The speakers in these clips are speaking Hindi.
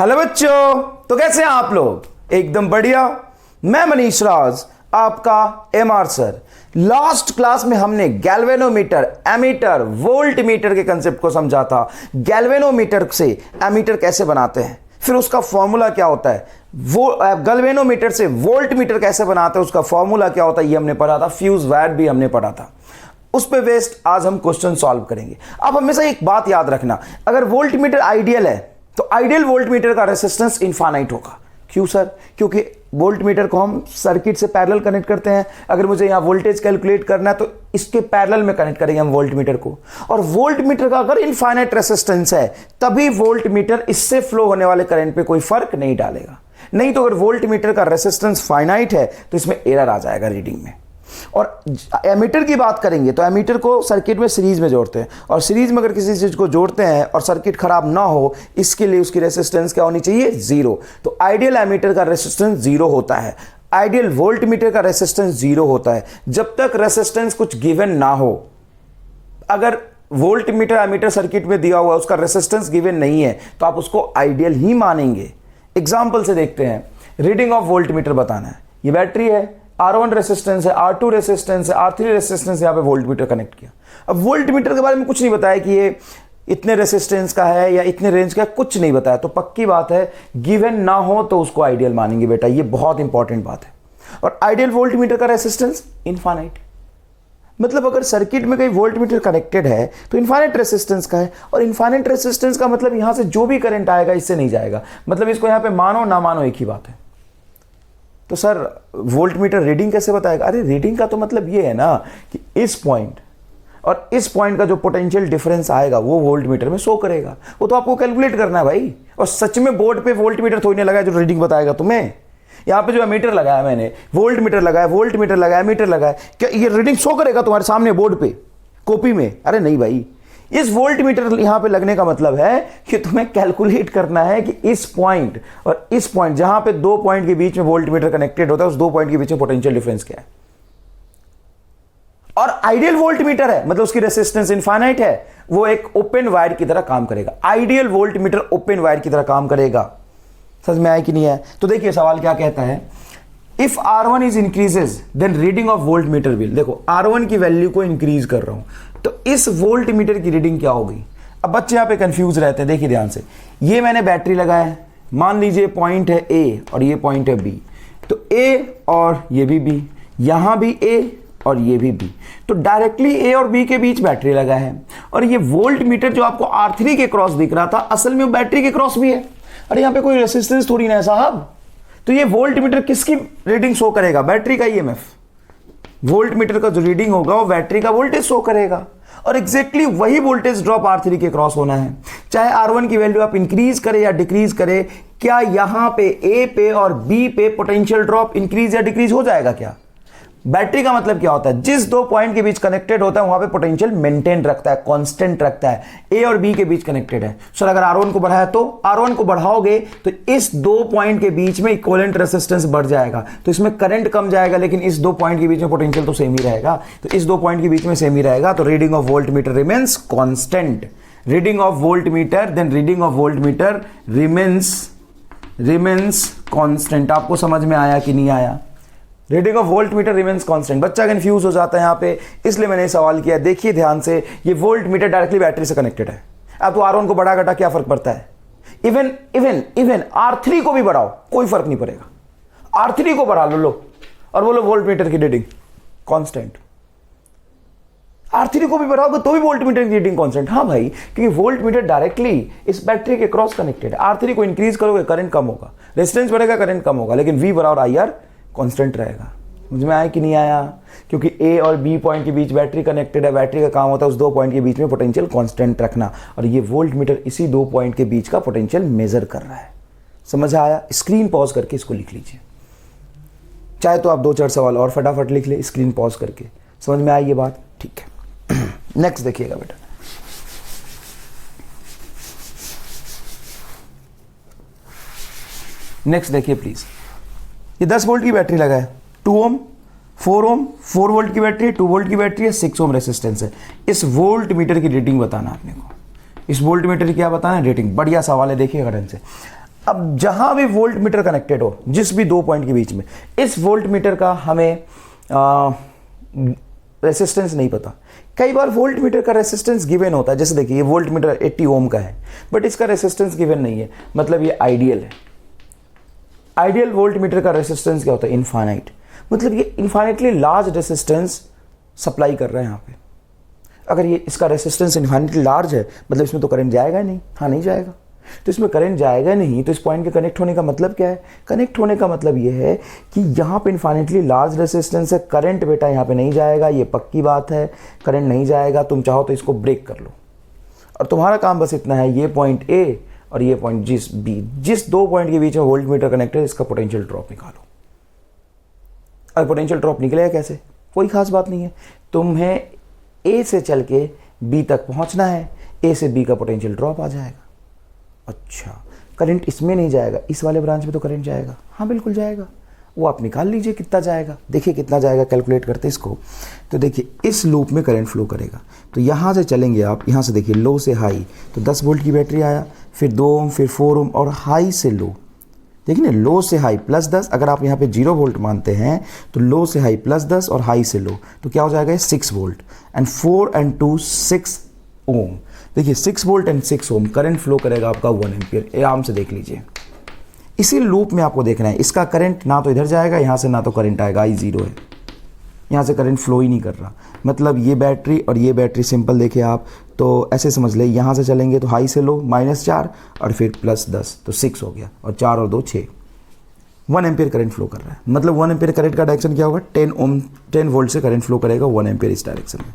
हेलो बच्चों, तो कैसे हैं आप लोग? एकदम बढ़िया। मैं मनीष राज, आपका एमआर सर। लास्ट क्लास में हमने गैल्वेनोमीटर, एमीटर, वोल्टमीटर के कंसेप्ट को समझा था। गैल्वेनोमीटर से एमीटर कैसे बनाते हैं, फिर उसका फॉर्मूला क्या होता है, वो गैल्वेनोमीटर से वोल्टमीटर कैसे बनाते हैं, उसका फॉर्मूला क्या होता है, ये हमने पढ़ा था। फ्यूज वायर भी हमने पढ़ा था। उस पे बेस्ड आज हम क्वेश्चन सॉल्व करेंगे। अब हमेशा एक बात याद रखना, अगर वोल्टमीटर आइडियल है तो आइडियल वोल्टमीटर का रेसिस्टेंस इनफाइनाइट होगा। क्यों सर? क्योंकि वोल्टमीटर को हम सर्किट से पैरेलल कनेक्ट करते हैं। अगर मुझे यहां वोल्टेज कैलकुलेट करना है तो इसके पैरेलल में कनेक्ट करेंगे हम वोल्टमीटर को। और वोल्टमीटर का अगर इनफाइनाइट रेसिस्टेंस है तभी वोल्टमीटर इससे फ्लो होने वाले करंट पे कोई फर्क नहीं डालेगा। नहीं तो अगर वोल्टमीटर का रेसिस्टेंस फाइनाइट है तो इसमें एरर आ जाएगा रीडिंग में। और एमीटर की बात करेंगे तो एमीटर को सर्किट में सीरीज में जोड़ते हैं, और सीरीज में अगर किसी चीज को जोड़ते हैं और सर्किट खराब ना हो, इसके लिए उसकी रेसिस्टेंस क्या होनी चाहिए? जीरो। तो आइडियल एमीटर का रेसिस्टेंस जीरो होता है, आइडियल वोल्टमीटर का रेसिस्टेंस जीरो होता है जब तक रेसिस्टेंस कुछ गिवन ना हो। अगर वोल्टमीटर एमीटर सर्किट में दिया हुआ है, उसका रेसिस्टेंस गिवन नहीं है, तो आप उसको आइडियल ही मानेंगे। एग्जाम्पल से देखते हैं, रीडिंग ऑफ वोल्टमीटर बताना है। ये बैटरी है, R1 रेसिस्टेंस है, R2 रेसिस्टेंस है, R3 रेसिस्टेंस, यहाँ पे वोल्टमीटर कनेक्ट किया। अब वोल्टमीटर के बारे में कुछ नहीं बताया कि ये इतने रेसिस्टेंस का है या इतने रेंज का है, कुछ नहीं बताया। तो पक्की बात है, गिवन ना हो तो उसको आइडियल मानेंगे बेटा, ये बहुत इंपॉर्टेंट बात है। और आइडियल वोल्टमीटर का रेसिस्टेंस इनफाइनाइट, मतलब अगर सर्किट में कहीं वोल्टमीटर कनेक्टेड है तो इनफाइनाइट रेसिस्टेंस का है। और इनफाइनाइट रेसिस्टेंस का मतलब यहां से जो भी करंट आएगा इससे नहीं जाएगा। मतलब इसको यहां पे मानो ना मानो एक ही बात है। तो सर वोल्टमीटर रीडिंग कैसे बताएगा? अरे रीडिंग का तो मतलब ये है ना कि इस पॉइंट और इस पॉइंट का जो पोटेंशियल डिफरेंस आएगा वो वोल्टमीटर में शो करेगा। वो तो आपको कैलकुलेट करना है भाई। और सच में बोर्ड पे वोल्टमीटर थोड़ी नहीं लगाया जो रीडिंग बताएगा तुम्हें। यहाँ पे जो मीटर लगाया मैंने, वोल्टमीटर लगाया, वोल्टमीटर लगाया, मीटर लगाया, क्या ये रीडिंग शो करेगा तुम्हारे सामने बोर्ड पे, कॉपी में? अरे नहीं भाई। इस वोल्टमीटर यहां पे लगने का मतलब है कि तुम्हें कैलकुलेट करना है कि इस पॉइंट और इस पॉइंट, जहां पे दो पॉइंट के बीच में वोल्टमीटर कनेक्टेड होता है, उस दो पॉइंट के बीच में पोटेंशियल डिफरेंस क्या है। और आइडियल वोल्टमीटर है मतलब उसकी रेसिस्टेंस इनफाइनाइट है, वो एक ओपन वायर की तरह काम करेगा। आइडियल वोल्टमीटर ओपन वायर की तरह काम करेगा। समझ में आया कि नहीं है? तो देखिए सवाल क्या कहता है, if R1 is increases then reading of voltmeter will. देखो R1 की वैल्यू को इंक्रीज कर रहा हूं तो इस वोल्टमीटर की रीडिंग क्या होगी? अब बच्चे यहां पे कंफ्यूज रहते हैं, देखिए ध्यान से। ये मैंने बैटरी लगाया है, मान लीजिए पॉइंट है A और ये पॉइंट है B। तो A और ये भी B, यहां भी A और ये भी B। तो डायरेक्टली A और B के बीच बैटरी लगा है। और ये वोल्टमीटर जो आपको R3 के क्रॉस दिख रहा था, असल में वो बैटरी के क्रॉस भी है। अरे यहां पे कोई रेसिस्टेंस थोड़ी ना है साहब। तो ये वोल्टमीटर किसकी रीडिंग शो करेगा? बैटरी का ईएमएफ। वोल्टमीटर का जो रीडिंग होगा वो बैटरी का वोल्टेज शो करेगा। और एग्जैक्टली वही वोल्टेज ड्रॉप R3 के क्रॉस होना है। चाहे R1 की वैल्यू आप इंक्रीज करें या डिक्रीज करें, क्या यहां पे A पे और B पे पोटेंशियल ड्रॉप इंक्रीज या डिक्रीज हो जाएगा क्या? बैटरी का मतलब क्या होता है? जिस दो पॉइंट के बीच कनेक्टेड होता है वहां पे पोटेंशियल मेंटेन रखता है, कांस्टेंट रखता है। A और B के बीच कनेक्टेड है। सर अगर R1 को बढ़ाया तो R1 को बढ़ाओगे तो इस दो पॉइंट के बीच में इक्विवेलेंट रेजिस्टेंस बढ़ जाएगा, तो इसमें करंट कम जाएगा, लेकिन इस दो पॉइंट के बीच में पोटेंशियल तो सेम ही रहेगा। तो इस दो पॉइंट के बीच में सेम ही रहेगा, तो reading of voltmeter remains constant. Reading of voltmeter then reading of voltmeter remains constant. आपको समझ में आया कि नहीं आया? Reading of voltmeter remains constant. बच्चा कंफ्यूज हो जाता है यहाँ पे, इसलिए मैंने सवाल किया। देखिए ध्यान से, ये वोल्टमीटर डायरेक्टली बैटरी से कनेक्टेड है। अब तो R1 को बढ़ा घटा क्या फर्क पड़ता है? इवन R3 को भी बढ़ाओ कोई फर्क नहीं पड़ेगा। R3 को बढ़ा लो और बोलो वोल्टमीटर की रीडिंग कांस्टेंट। R3 को भी बढ़ाओगे तो भी वोल्टमीटर की रीडिंग कांस्टेंट। हाँ भाई, क्योंकि वोल्टमीटर डायरेक्टली इस बैटरी के क्रॉस कनेक्टेड है। R3 को इंक्रीज करोगे करंट कम होगा, रेजिस्टेंस बढ़ेगा करंट कम होगा, लेकिन V बराबर IR कांस्टेंट रहेगा। मुझ में आया कि नहीं आया? क्योंकि A और B पॉइंट के बीच बैटरी कनेक्टेड है, बैटरी का काम होता है उस दो पॉइंट के बीच में पोटेंशियल कांस्टेंट रखना, और ये वोल्टमीटर इसी दो पॉइंट के बीच का पोटेंशियल मेजर कर रहा है। समझ आया? स्क्रीन पॉज करके इसको लिख लीजिए, चाहे तो आप दो चार सवाल और फटाफट लिख ले स्क्रीन पॉज करके। समझ में आई ये बात? ठीक है। नेक्स्ट देखिएगा बेटा, नेक्स्ट देखिए प्लीज। ये 10 वोल्ट की बैटरी लगा है, 2 ओम, 4 ओम, 4 वोल्ट की बैटरी है, 2 वोल्ट की बैटरी है, 6 ओम रेसिस्टेंस है। इस वोल्ट मीटर की रीडिंग बताना आपने को। इस वोल्ट मीटर की क्या बताना है? रेटिंग। बढ़िया सवाल है, देखिएगा ढंग से। अब जहां भी वोल्ट मीटर कनेक्टेड हो जिस भी दो पॉइंट के बीच में, इस वोल्ट मीटर का हमें रेसिस्टेंस नहीं पता। कई बार वोल्ट मीटर का रेसिस्टेंस गिवन होता है, जैसे देखिए ये वोल्ट मीटर 80 ओम का है बट इसका रेसिस्टेंस गिवन नहीं है, मतलब ये आइडियल है। आइडियल वोल्ट मीटर का रेसिस्टेंस क्या होता है? इनफाइनाइट, मतलब ये इनफाइनाइटली लार्ज रेसिस्टेंस सप्लाई कर रहा है यहाँ पे। अगर ये इसका रेसिस्टेंस इनफाइनाइटली लार्ज है मतलब इसमें तो करंट जाएगा ही नहीं। हाँ, नहीं जाएगा। तो इसमें करंट जाएगा नहीं, तो इस पॉइंट के कनेक्ट होने का मतलब क्या है? कनेक्ट होने का मतलब ये है कि यहाँ पे इनफाइनाइटली लार्ज रेसिस्टेंस है, करंट बेटा यहाँ पे नहीं जाएगा, ये पक्की बात है, करंट नहीं जाएगा। तुम चाहो तो इसको ब्रेक कर लो और तुम्हारा काम बस इतना है, ये पॉइंट ए और ये पॉइंट जिस दो पॉइंट के बीच में वोल्ट मीटर कनेक्ट है इसका पोटेंशियल ड्रॉप निकालो। और पोटेंशियल ड्रॉप निकलेगा कैसे? कोई खास बात नहीं है, तुम्हें ए से चल के बी तक पहुंचना है, ए से बी का पोटेंशियल ड्रॉप आ जाएगा। अच्छा, करंट इसमें नहीं जाएगा, इस वाले ब्रांच में तो करंट जाएगा। हाँ बिल्कुल जाएगा, वो आप निकाल लीजिए कितना जाएगा। देखिए कितना जाएगा, कैलकुलेट करते इसको। तो देखिए इस लूप में करंट फ्लो करेगा, तो यहाँ से चलेंगे आप, यहाँ से देखिए लो से हाई, तो 10 वोल्ट की बैटरी आया, फिर 2 ओम, फिर 4 ओम और हाई से लो। देखिए ना, लो से हाई प्लस 10, अगर आप यहाँ पे 0 वोल्ट मानते हैं तो लो से हाई प्लस 10 और हाई से लो, तो क्या हो जाएगा? 6 वोल्ट एंड 4 and 2 6 ओम। देखिए 6 volt and 6 ohm current flow करेगा आपका 1 एम्पियर। आराम से देख लीजिए, इसी लूप में आपको देखना है इसका करंट ना तो इधर जाएगा यहाँ से, ना तो करंट आएगा, आई 0 है, यहाँ से करंट फ्लो ही नहीं कर रहा। मतलब ये बैटरी और ये बैटरी सिंपल देखिए आप, तो ऐसे समझ ले, यहाँ से चलेंगे तो हाई से लो -4 और फिर +10, तो 6 हो गया, और 4 और 2 6, 1 एम्पियर करंट फ्लो कर रहा है। मतलब 1 एम्पियर करंट का डायरेक्शन क्या होगा? 10 वोल्ट से करंट फ्लो करेगा 1 एम्पियर इस डायरेक्शन में।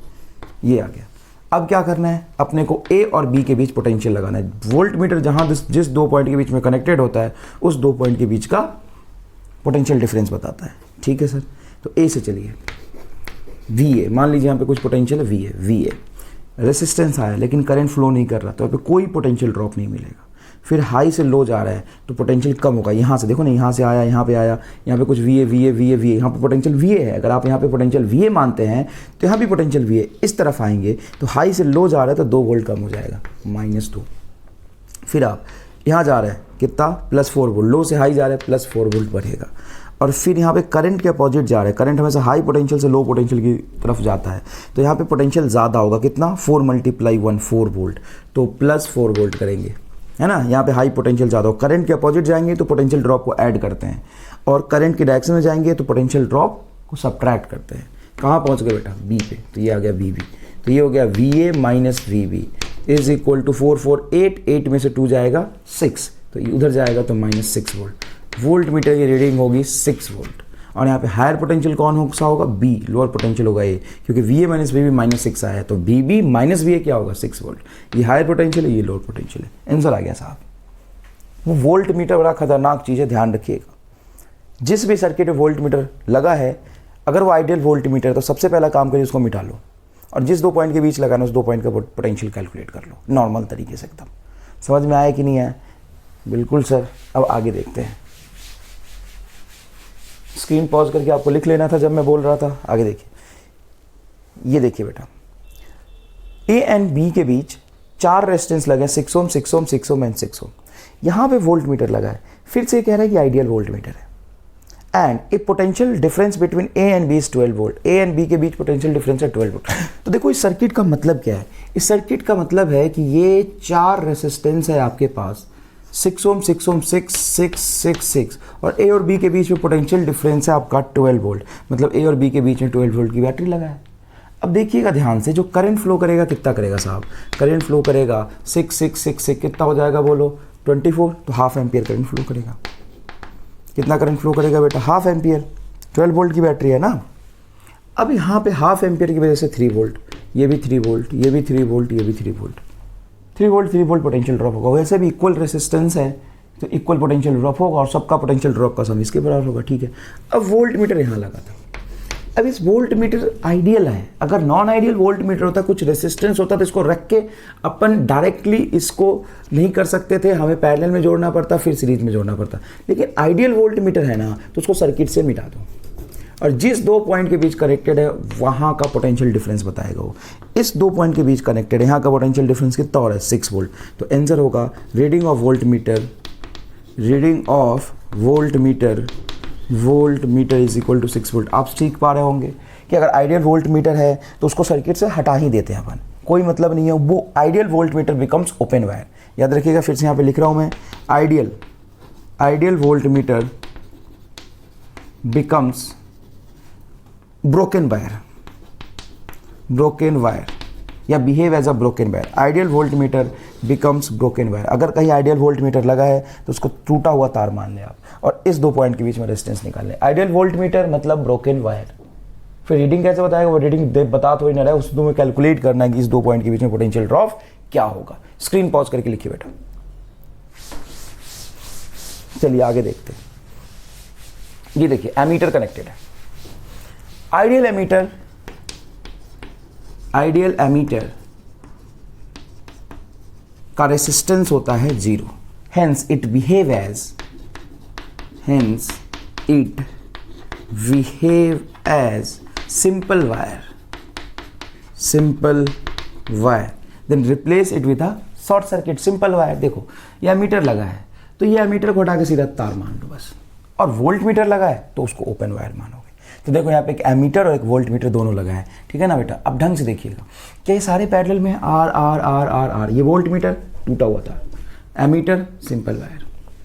ये आ गया। अब क्या करना है? अपने को ए और बी के बीच पोटेंशियल लगाना है। वोल्ट मीटर जहाँ जिस दो पॉइंट के बीच में कनेक्टेड होता है उस दो पॉइंट के बीच का पोटेंशियल डिफरेंस बताता है। ठीक है सर, तो ए से चलिए, वी ए मान लीजिए यहाँ पे कुछ पोटेंशियल है, वी ए रेसिस्टेंस आया लेकिन करंट फ्लो नहीं कर रहा, तो यहाँ पे कोई पोटेंशियल ड्रॉप नहीं मिलेगा। फिर हाई से लो जा रहा है तो पोटेंशियल कम होगा। यहाँ से देखो ना, यहाँ से आया, यहाँ पे आया, यहाँ पे कुछ वी ए, यहाँ पे पोटेंशियल वी ए है। अगर आप यहाँ पे पोटेंशियल वी ए मानते हैं तो यहाँ भी पोटेंशियल वी ए। इस तरफ आएंगे तो हाई से लो जा रहा है तो 2 वोल्ट कम हो जाएगा, -2। फिर आप यहाँ जा रहे हैं कितना? +4 वोल्ट। लो से हाई जा रहे हैं, +4 वोल्ट बढ़ेगा। और फिर यहाँ पे करंट के अपोजिट जा रहा है, करंट हमेशा हाई पोटेंशियल से लो पोटेंशियल की तरफ जाता है, तो यहाँ पे पोटेंशियल ज़्यादा होगा। कितना? 4 × 1 4 वोल्ट, तो +4 वोल्ट करेंगे, है ना। यहाँ पे हाई पोटेंशियल ज़्यादा हो। करंट के अपोजिट जाएंगे तो पोटेंशियल ड्रॉप को ऐड करते हैं, और करंट के डायरेक्शन में जाएंगे तो पोटेंशियल ड्रॉप को सब्ट्रैक्ट करते हैं। कहाँ पहुँच गए बेटा? बी पे, तो ये आ गया वी बी। तो ये हो गया V A minus V B is equal to 4 4 8, 8 में से 2 जाएगा 6, तो उधर जाएगा तो -6 वोल्ट। वोल्ट मीटर की रीडिंग होगी 6 वोल्ट। और यहाँ पे हायर पोटेंशियल कौन सा होगा? बी। लोअर पोटेंशियल होगा ए, क्योंकि V A minus V B -6 आया है, तो B B minus V A क्या होगा? 6 वोल्ट। ये हायर पोटेंशियल है, ये लोअर पोटेंशियल है। आंसर आ गया साहब। वो वोल्ट मीटर बड़ा खतरनाक चीज़ है, ध्यान रखिएगा। जिस भी सर्किट में वोल्ट मीटर लगा है, अगर वो आइडियल वोल्ट मीटर है तो सबसे पहला काम करिए उसको मिटा लो, और जिस दो पॉइंट के बीच लगाना उस दो पॉइंट का पोटेंशियल कैलकुलेट कर लो नॉर्मल तरीके से। एकदम समझ में आया कि नहीं आया? बिल्कुल सर। अब आगे देखते हैं। स्क्रीन पॉज करके आपको लिख लेना था जब मैं बोल रहा था। आगे देखिए, ये देखिए बेटा, ए एंड बी के बीच 4 रेजिस्टेंस लगे, 6 ओम 6 ओम 6 ओम एंड 6 ओम। यहाँ पे वोल्ट मीटर लगा है। फिर से कह रहा है कि आइडियल वोल्ट मीटर है, and A potential difference between A and B is 12 volt. A and B के बीच पोटेंशियल डिफरेंस है 12 वोल्ट। तो देखो इस सर्किट का मतलब क्या है? इस सर्किट का मतलब है कि ये 4 रेजिस्टेंस है आपके पास, 6 ओम 6 ओम 6 6 6 6, और ए और बी के बीच में पोटेंशियल डिफरेंस है आपका 12 वोल्ट। मतलब ए और बी के बीच में 12 वोल्ट की बैटरी लगा है। अब देखिएगा ध्यान से, जो करंट फ्लो करेगा कितना करेगा साहब? करंट फ्लो करेगा 6 6 6 6, कितना हो जाएगा बोलो? 24, तो हाफ एम्पियर करंट फ्लो करेगा। कितना करंट फ्लो करेगा बेटा? Half ampere. 12 वोल्ट की बैटरी है ना। अब यहाँ पे हाफ एम्पियर की वजह से 3 वोल्ट, ये भी 3 वोल्ट, ये भी 3 वोल्ट, ये भी 3 वोल्ट, 3 वोल्ट पोटेंशियल ड्रॉप होगा। वैसे भी इक्वल रेसिस्टेंस है तो इक्वल पोटेंशियल ड्रॉप होगा, और सबका पोटेंशियल ड्रॉप का सम इसके बराबर होगा। ठीक है। अब वोल्ट मीटर यहाँ लगा था। अब इस वोल्ट मीटर आइडियल है। अगर नॉन आइडियल वोल्ट मीटर होता, कुछ रेसिस्टेंस होता, तो इसको रख के अपन डायरेक्टली इसको नहीं कर सकते थे, हमें पैरेलल में जोड़ना पड़ता, फिर सीरीज में जोड़ना पड़ता। लेकिन आइडियल वोल्ट मीटर है ना, तो उसको सर्किट से मिटा दो, और जिस दो पॉइंट के बीच कनेक्टेड है वहाँ का पोटेंशियल डिफरेंस बताएगा वो। इस दो पॉइंट के बीच कनेक्टेड है, यहाँ का पोटेंशियल डिफरेंस कितना हो रहा है? 6 वोल्ट। तो आंसर होगा reading of voltmeter reading of voltmeter is equal to 6 volt. आप सीख पा रहे होंगे कि अगर आइडियल वोल्ट मीटर है तो उसको सर्किट से हटा ही देते हैं अपन, कोई मतलब नहीं है, वो ideal volt meter becomes open wire. याद रखिएगा, फिर से यहाँ पे लिख रहा हूँ मैं, ideal volt meter becomes broken wire या behave as a broken wire. Ideal volt meter becomes broken wire. अगर कहीं आइडियल वोल्ट मीटर लगा है तो उसको टूटा हुआ तार मान लें आप, और इस 2 पॉइंट के बीच में रेजिस्टेंस निकाल लें। आइडियल वोल्ट मीटर मतलब ब्रोकन वायर। फिर रीडिंग कैसे बताएगा, वो रीडिंग बता तो ही ना रहा है, उसमें कैलकुलेट करना है कि इस 2 पॉइंट के बीच में पोटेंशियल ड्रॉप क्या होगा। स्क्रीन पॉज करके लिखिए बेटा। चलिए आगे देखते हैं। ये देखिए एमीटर कनेक्टेड है। आइडियल एमीटर का रेसिस्टेंस होता है 0, hence it behave as simple wire, then replace it with a short circuit simple wire. देखो ये एमीटर लगा है तो ये एमीटर को हटा के सीधा तार मान लो बस, और वोल्ट मीटर लगा है तो उसको ओपन वायर मानोगे। तो देखो यहाँ पे एक एमीटर और एक वोल्ट मीटर दोनों लगा है, ठीक है ना बेटा। अब ढंग से देखिएगा कि ये सारे पैरेलल में R R R R R, ये वोल्ट मीटर टूटा हुआ था, एमीटर सिंपल वायर,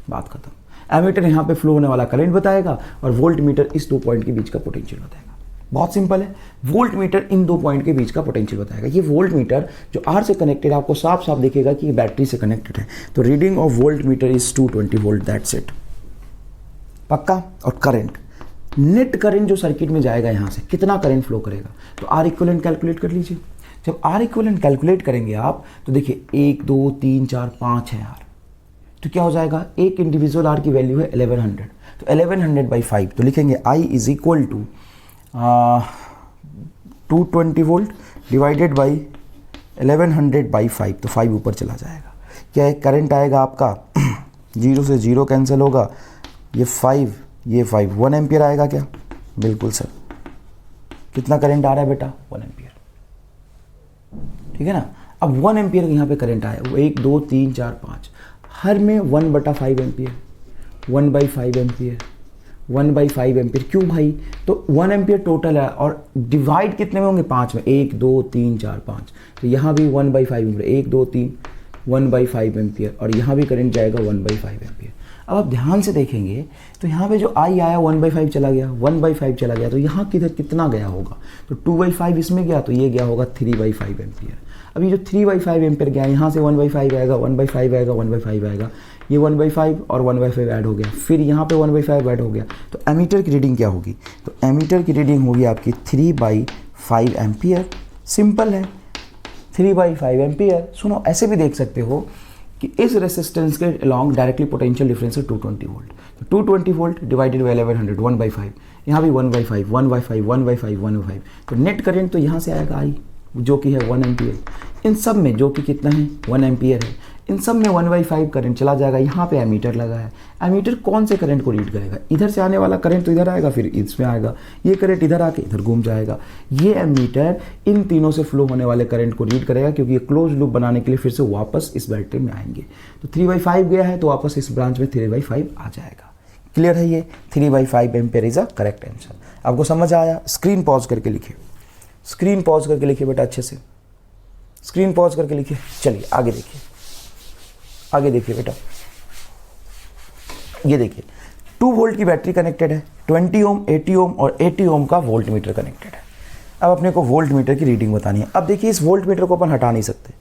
बात खत्म। एमीटर यहाँ पे फ्लो होने वाला करंट बताएगा और वोल्ट मीटर इस 2 पॉइंट के बीच का पोटेंशियल बताएगा। बहुत सिंपल है, वोल्ट मीटर इन 2 पॉइंट के बीच का पोटेंशियल बताएगा। ये वोल्ट मीटर जो आर से कनेक्टेड, आपको साफ साफ दिखेगा कि ये बैटरी से कनेक्टेड है। तो reading of voltmeter is 220 volt, that's it, पक्का। और करंट, नेट करंट जो सर्किट में जाएगा यहाँ से कितना करंट फ्लो करेगा, तो आर इक्विवेलेंट कैलकुलेट कर लीजिए। जब आर इक्विवेलेंट कैलकुलेट करेंगे आप तो देखिए 1 2 3 4 5 है आर, तो क्या हो जाएगा, एक इंडिविजुअल आर की वैल्यू है 1100, तो 1100/5, तो लिखेंगे I is equal to 220 volt divided by 1100/5, तो 5 ऊपर चला जाएगा। क्या एक करंट आएगा आपका 0 से 0 कैंसिल होगा, ये 5 1 एम्पियर आएगा क्या, बिल्कुल सर। कितना करंट आ रहा है बेटा, 1 एम्पियर, ठीक है ना। अब 1 एम्पियर यहाँ पे करंट आया, वो 1 2 3 4 5, हर में 1/5 एम्पियर, 1/5 एम्पियर, 1/5 एम्पियर। क्यों भाई, तो 1 एम्पियर टोटल है और डिवाइड कितने में होंगे, 5 में, 1 2 3 4 5, तो यहाँ भी 1/5 एम्पियर, 1 2 3 1/5 एम्पियर, और यहाँ भी करंट जाएगा 1/5 एम्पियर। अब आप ध्यान से देखेंगे तो यहाँ पे जो आई आया 1/5 चला गया, 1/5 चला गया, तो यहाँ किधर कितना गया होगा, तो 2/5 इसमें गया, तो ये गया होगा 3/5 एम्पियर। अब ये जो 3/5 एम्पियर गया, यहाँ से 1/5 आएगा, 1/5 आएगा, 1/5 आएगा, ये 1/5 और 1/5 ऐड हो गया, फिर यहाँ पे 1/5 ऐड हो गया, तो एमीटर की रीडिंग क्या होगी, तो एमीटर की रीडिंग होगी आपकी 3/5 एम्पियर। सिंपल है, 3/5 एम्पियर। सुनो ऐसे भी देख सकते हो कि इस रेसिस्टेंस के अलॉन्ग डायरेक्टली पोटेंशियल डिफरेंस है 220 वोल्ट, तो 220 वोल्ट डिवाइडेड बाई 1100, 1/5, यहाँ भी 1/5 1/5 1/5 1/5, तो नेट करंट तो यहाँ से आएगा आई, जो कि है 1 एम्पियर। इन सब में जो कि कितना है, 1 एम्पियर है, इन सब में 1/5 करंट चला जाएगा। यहाँ पे एमीटर लगा है, एमीटर कौन से करंट को रीड करेगा, इधर से आने वाला करंट तो इधर आएगा, फिर इसमें आएगा, ये करंट इधर आके इधर घूम जाएगा। ये एमीटर इन तीनों से फ्लो होने वाले करंट को रीड करेगा, क्योंकि ये क्लोज लूप बनाने के लिए फिर से वापस इस बैटरी में आएंगे। तो 3/5 गया है तो वापस इस ब्रांच में 3/5 आ जाएगा। क्लियर है, ये 3/5 ampere is a correct answer. आपको समझ आया, स्क्रीन पॉज करके लिखिए, स्क्रीन पॉज करके लिखिए बेटा, अच्छे से स्क्रीन पॉज करके लिखिए। चलिए आगे देखिए, आगे देखिए बेटा, ये देखिए 2 वोल्ट की बैटरी कनेक्टेड है, 20 ओम 80 ओम और 80 ओम का वोल्ट मीटर कनेक्टेड है। अब अपने को वोल्ट मीटर की रीडिंग बतानी है। अब देखिए इस वोल्ट मीटर को अपन हटा नहीं सकते,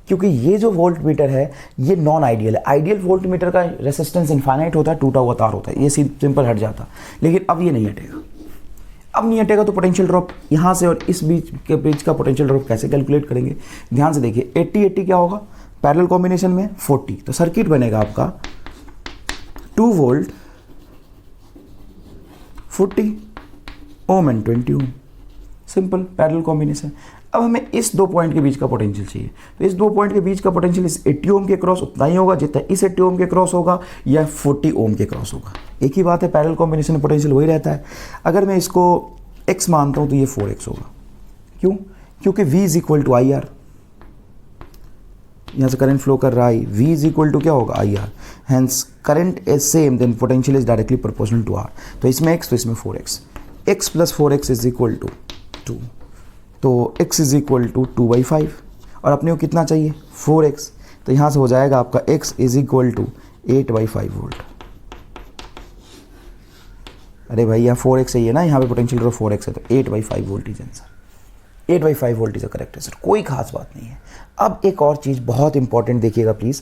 क्योंकि ये जो वोल्ट मीटर है ये नॉन आइडियल है। आइडियल वोल्ट मीटर का रेसिस्टेंस इनफाइनाइट होता है, टूटा हुआ तार होता है, ये सिंपल हट जाता, लेकिन अब ये नहीं हटेगा। अब नहीं हटेगा तो पोटेंशियल ड्रॉप यहाँ से और इस बीच के बीच का पोटेंशियल ड्रॉप कैसे कैलकुलेट करेंगे, ध्यान से देखिए। 80 क्या होगा, पैरेलल कॉम्बिनेशन में 40, तो सर्किट बनेगा आपका 2 volt 40 ohm and 20 ohm, simple parallel combination. अब हमें इस 2 पॉइंट के बीच का पोटेंशियल चाहिए, तो इस 2 पॉइंट के बीच का पोटेंशियल इस 80 ओम के क्रॉस उतना ही होगा जितना इस 80 ओम के क्रॉस होगा या 40 ओम के क्रॉस होगा। एक ही बात है, पैरेलल कॉम्बिनेशन में पोटेंशियल वही रहता है। अगर मैं इसको x मानता हूं तो ये 4x होगा। क्यों, क्योंकि v is equal to I R, यहाँ से करंट फ्लो कर रहा है, V इज इक्वल टू क्या होगा IR, hence current is same then potential is directly proportional to R। तो इसमें x तो इसमें 4x, x plus 4x is equal to 2, तो x इज इक्वल टू 2/5 और अपने को कितना चाहिए 4x, तो यहाँ से हो जाएगा आपका x is equal to 8/5 volt. अरे भाई यहाँ 4x चाहिए ना, यहाँ पे पोटेंशियल ड्रॉप 4x है, तो 8/5 volt is answer. 8/5 volt is a correct answer, कोई खास बात नहीं है। अब एक और चीज़ बहुत इंपॉर्टेंट देखिएगा प्लीज़,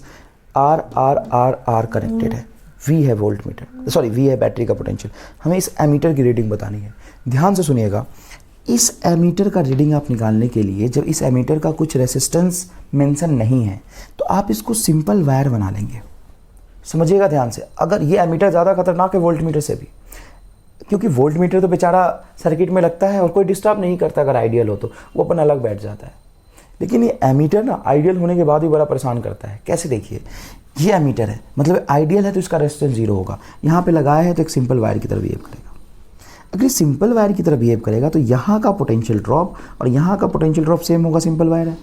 R कनेक्टेड है, V है वोल्ट मीटर, सॉरी V है बैटरी का पोटेंशियल, हमें इस एमीटर की रीडिंग बतानी है। ध्यान से सुनिएगा, इस एमीटर का रीडिंग आप निकालने के लिए जब इस एमीटर का कुछ रेसिस्टेंस मेंशन नहीं है तो आप इसको सिंपल वायर बना लेंगे। समझिएगा ध्यान से, अगर ये एमीटर ज़्यादा खतरनाक है वोल्ट मीटर से भी, क्योंकि वोल्ट मीटर तो बेचारा सर्किट में लगता है और कोई डिस्टर्ब नहीं करता, अगर आइडियल हो तो वो अपन अलग बैठ जाता है। लेकिन ये एमीटर ना आइडियल होने के बाद भी बड़ा परेशान करता है। कैसे, देखिए ये एमीटर है, मतलब आइडियल है तो इसका रेजिस्टेंस 0 होगा, यहाँ पे लगाया है तो एक सिंपल वायर की तरह बिहेव करेगा। अगर ये सिंपल वायर की तरह बिहेव करेगा तो यहाँ का पोटेंशियल ड्रॉप और यहाँ का पोटेंशियल ड्रॉप सेम होगा, सिंपल वायर है,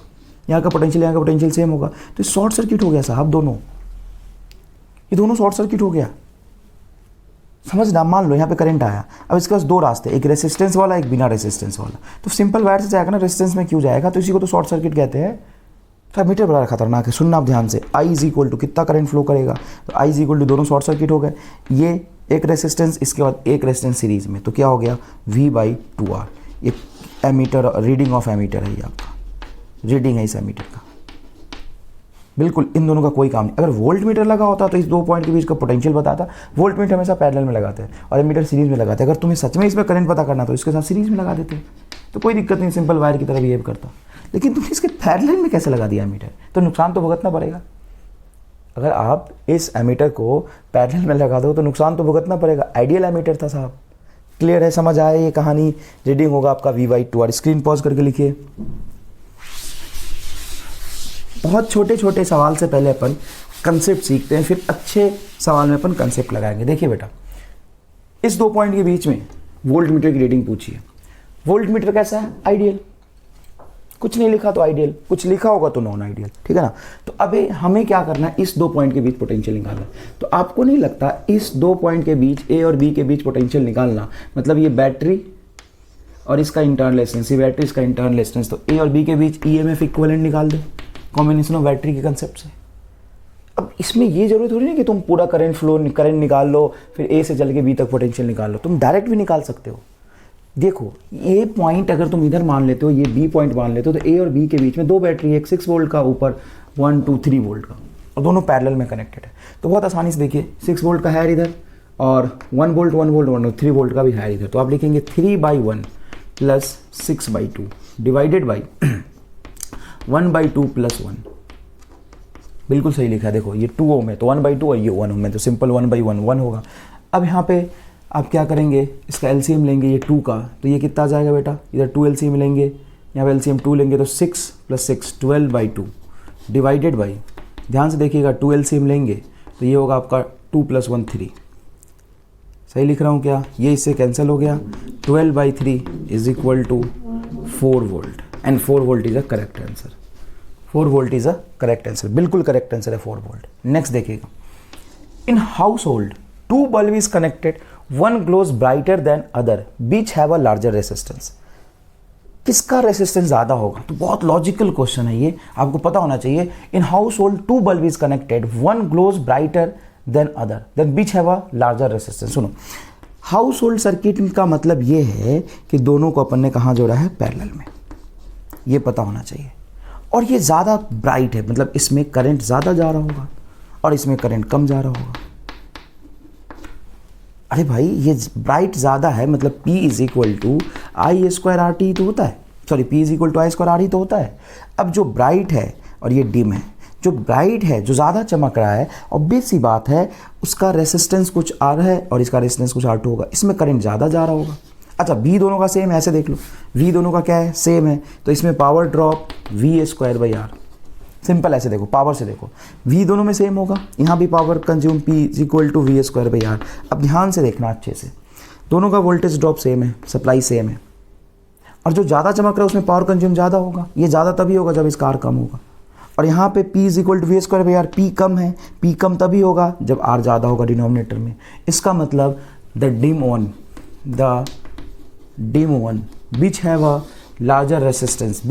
यहाँ का पोटेंशियल सेम होगा, तो शॉर्ट सर्किट हो गया साहब दोनों, ये दोनों शॉर्ट सर्किट हो गया। समझना, मान लो यहाँ पे करंट आया, अब इसके पास दो रास्ते, एक रेसिस्टेंस वाला एक बिना रेसिस्टेंस वाला, तो सिंपल वायर से जाएगा ना, रेसिस्टेंस में क्यों जाएगा, तो इसी को तो शॉर्ट सर्किट कहते हैं। तो मीटर बड़ा खतरनाक है, सुनना आप ध्यान से। I इज इक्वल टू कितना करंट फ्लो करेगा, तो I इज इक्वल टू दोनों शॉर्ट सर्किट हो गए, ये एक रेसिस्टेंस इसके बाद एक रेसिस्टेंस सीरीज में, तो क्या हो गया V/2R। ये एमीटर, रीडिंग ऑफ एमीटर है, ये आपका रीडिंग है इस एमीटर का। बिल्कुल इन दोनों का कोई काम नहीं। अगर वोल्ट मीटर लगा होता तो इस दो पॉइंट के बीच का पोटेंशियल बताता। वोल्ट मीटर हमेशा पैरेलल में लगाते हैं और एमीटर सीरीज में लगाते हैं। अगर तुम्हें सच में इसमें करंट पता करना तो इसके साथ सीरीज में लगा देते, तो कोई दिक्कत नहीं, सिंपल वायर की तरह बिहेव करता। लेकिन तुमने इसके पैरेलल में कैसे लगा दिया एमीटर, तो नुकसान तो भुगतना पड़ेगा। अगर आप इस एमीटर को पैरेलल में लगा दो तो नुकसान तो भुगतना पड़ेगा। आइडियल एमीटर था साहब। क्लियर है, समझ आया ये कहानी। रीडिंग होगा आपका V/2R। स्क्रीन पॉज करके लिखिए। बहुत छोटे छोटे सवाल से पहले अपन कंसेप्ट सीखते हैं, फिर अच्छे सवाल में अपन कंसेप्ट लगाएंगे। देखिए बेटा, इस दो पॉइंट के बीच में वोल्ट मीटर की रीडिंग पूछिए। वोल्ट मीटर कैसा है, आइडियल। कुछ नहीं लिखा तो आइडियल, कुछ लिखा होगा तो नॉन आइडियल, ठीक है ना। तो अबे हमें क्या करना है, इस दो पॉइंट के बीच पोटेंशियल निकालना। तो आपको नहीं लगता इस दो पॉइंट के बीच ए और बी के बीच पोटेंशियल निकालना, मतलब ये बैटरी और इसका इंटरनल रेजिस्टेंस, ये बैटरी इसका इंटरनल रेजिस्टेंस, तो ए और बी के बीच ईएमएफ इक्विवेलेंट निकाल दे, कॉम्बिनेशन ऑफ बैटरी के कंसेप्ट से। अब इसमें ये जरूरी थोड़ी नहीं कि तुम पूरा करंट निकाल लो, फिर ए से चल के बी तक पोटेंशियल निकाल लो। तुम डायरेक्ट भी निकाल सकते हो। देखो ये पॉइंट अगर तुम इधर मान लेते हो, ये बी पॉइंट मान लेते हो, तो ए और बी के बीच में दो बैटरी, एक 6 वोल्ट का ऊपर 1, 2, 3 वोल्ट का, और दोनों पैरेलल में कनेक्टेड है। तो बहुत आसानी से देखिए, 6 वोल्ट का है इधर और 1 वोल्ट 1 वोल्ट 1 3 वोल्ट का भी है इधर। तो आप लिखेंगे 3/1 प्लस 6/2 डिवाइडेड बाई 1/2 प्लस 1। बिल्कुल सही लिखा है। देखो ये 2 ओम है तो 1/2 और ये 1 ओम है तो सिंपल 1/1 1 होगा। अब यहाँ पे आप क्या करेंगे, इसका एलसीएम लेंगे, ये 2 का, तो ये कितना आ जाएगा बेटा, इधर 2 एलसीएम लेंगे, यहाँ पे एलसीएम 2 लेंगे, तो 6 + 6 12/2 डिवाइडेड बाई, ध्यान से देखिएगा 2 एलसीएम लेंगे तो ये होगा आपका 2 + 1 3। सही लिख रहा हूँ क्या, ये इससे कैंसिल हो गया। 12/3 = 4 volt and 4 volt is a correct answer. 4 volt is a correct answer, बिल्कुल करेक्ट आंसर है 4 वोल्ट। नेक्स्ट देखिएगा, in house hold 2 bulb is connected, one glows brighter than other, which have a larger resistance। किसका रेसिस्टेंस ज़्यादा होगा, तो बहुत लॉजिकल क्वेश्चन है ये, आपको पता होना चाहिए। In house hold 2 bulb is connected, one glows brighter than other, then which have a larger resistance। सुनो, हाउस होल्ड सर्किट का मतलब ये है कि दोनों को अपन ने कहाँ जोड़ा है, पैरेलल में, ये पता होना चाहिए। और ये ज़्यादा ब्राइट है, मतलब इसमें करंट ज़्यादा जा रहा होगा और इसमें करंट कम जा रहा होगा। अरे भाई ये ब्राइट ज़्यादा है, मतलब P = I² तो होता है, सॉरी P = I² तो होता है। अब जो ब्राइट है और ये डिम है, जो ब्राइट है जो ज़्यादा चमक रहा है, ऑब्वियस सी बात है उसका रेसिस्टेंस कुछ R है और इसका रेसिस्टेंस कुछ R2 होगा, इसमें करंट ज़्यादा जा रहा होगा। अच्छा V दोनों का सेम है, ऐसे देख लो, V दोनों का क्या है, सेम है, तो इसमें पावर ड्रॉप V²/R। सिंपल ऐसे देखो, पावर से देखो, V दोनों में सेम होगा, यहाँ भी पावर कंज्यूम P = V²/R। अब ध्यान से देखना अच्छे से, दोनों का वोल्टेज ड्रॉप सेम है, सप्लाई सेम है, और जो ज़्यादा चमक रहा है उसमें पावर कंज्यूम ज़्यादा होगा। ये ज़्यादा तभी होगा जब इसका R कम होगा, और यहाँ पे P is equal to V square. यार P कम है, P कम तभी होगा जब R ज़्यादा होगा डिनोमिनेटर में। इसका मतलब the dim one which have a larger resistance,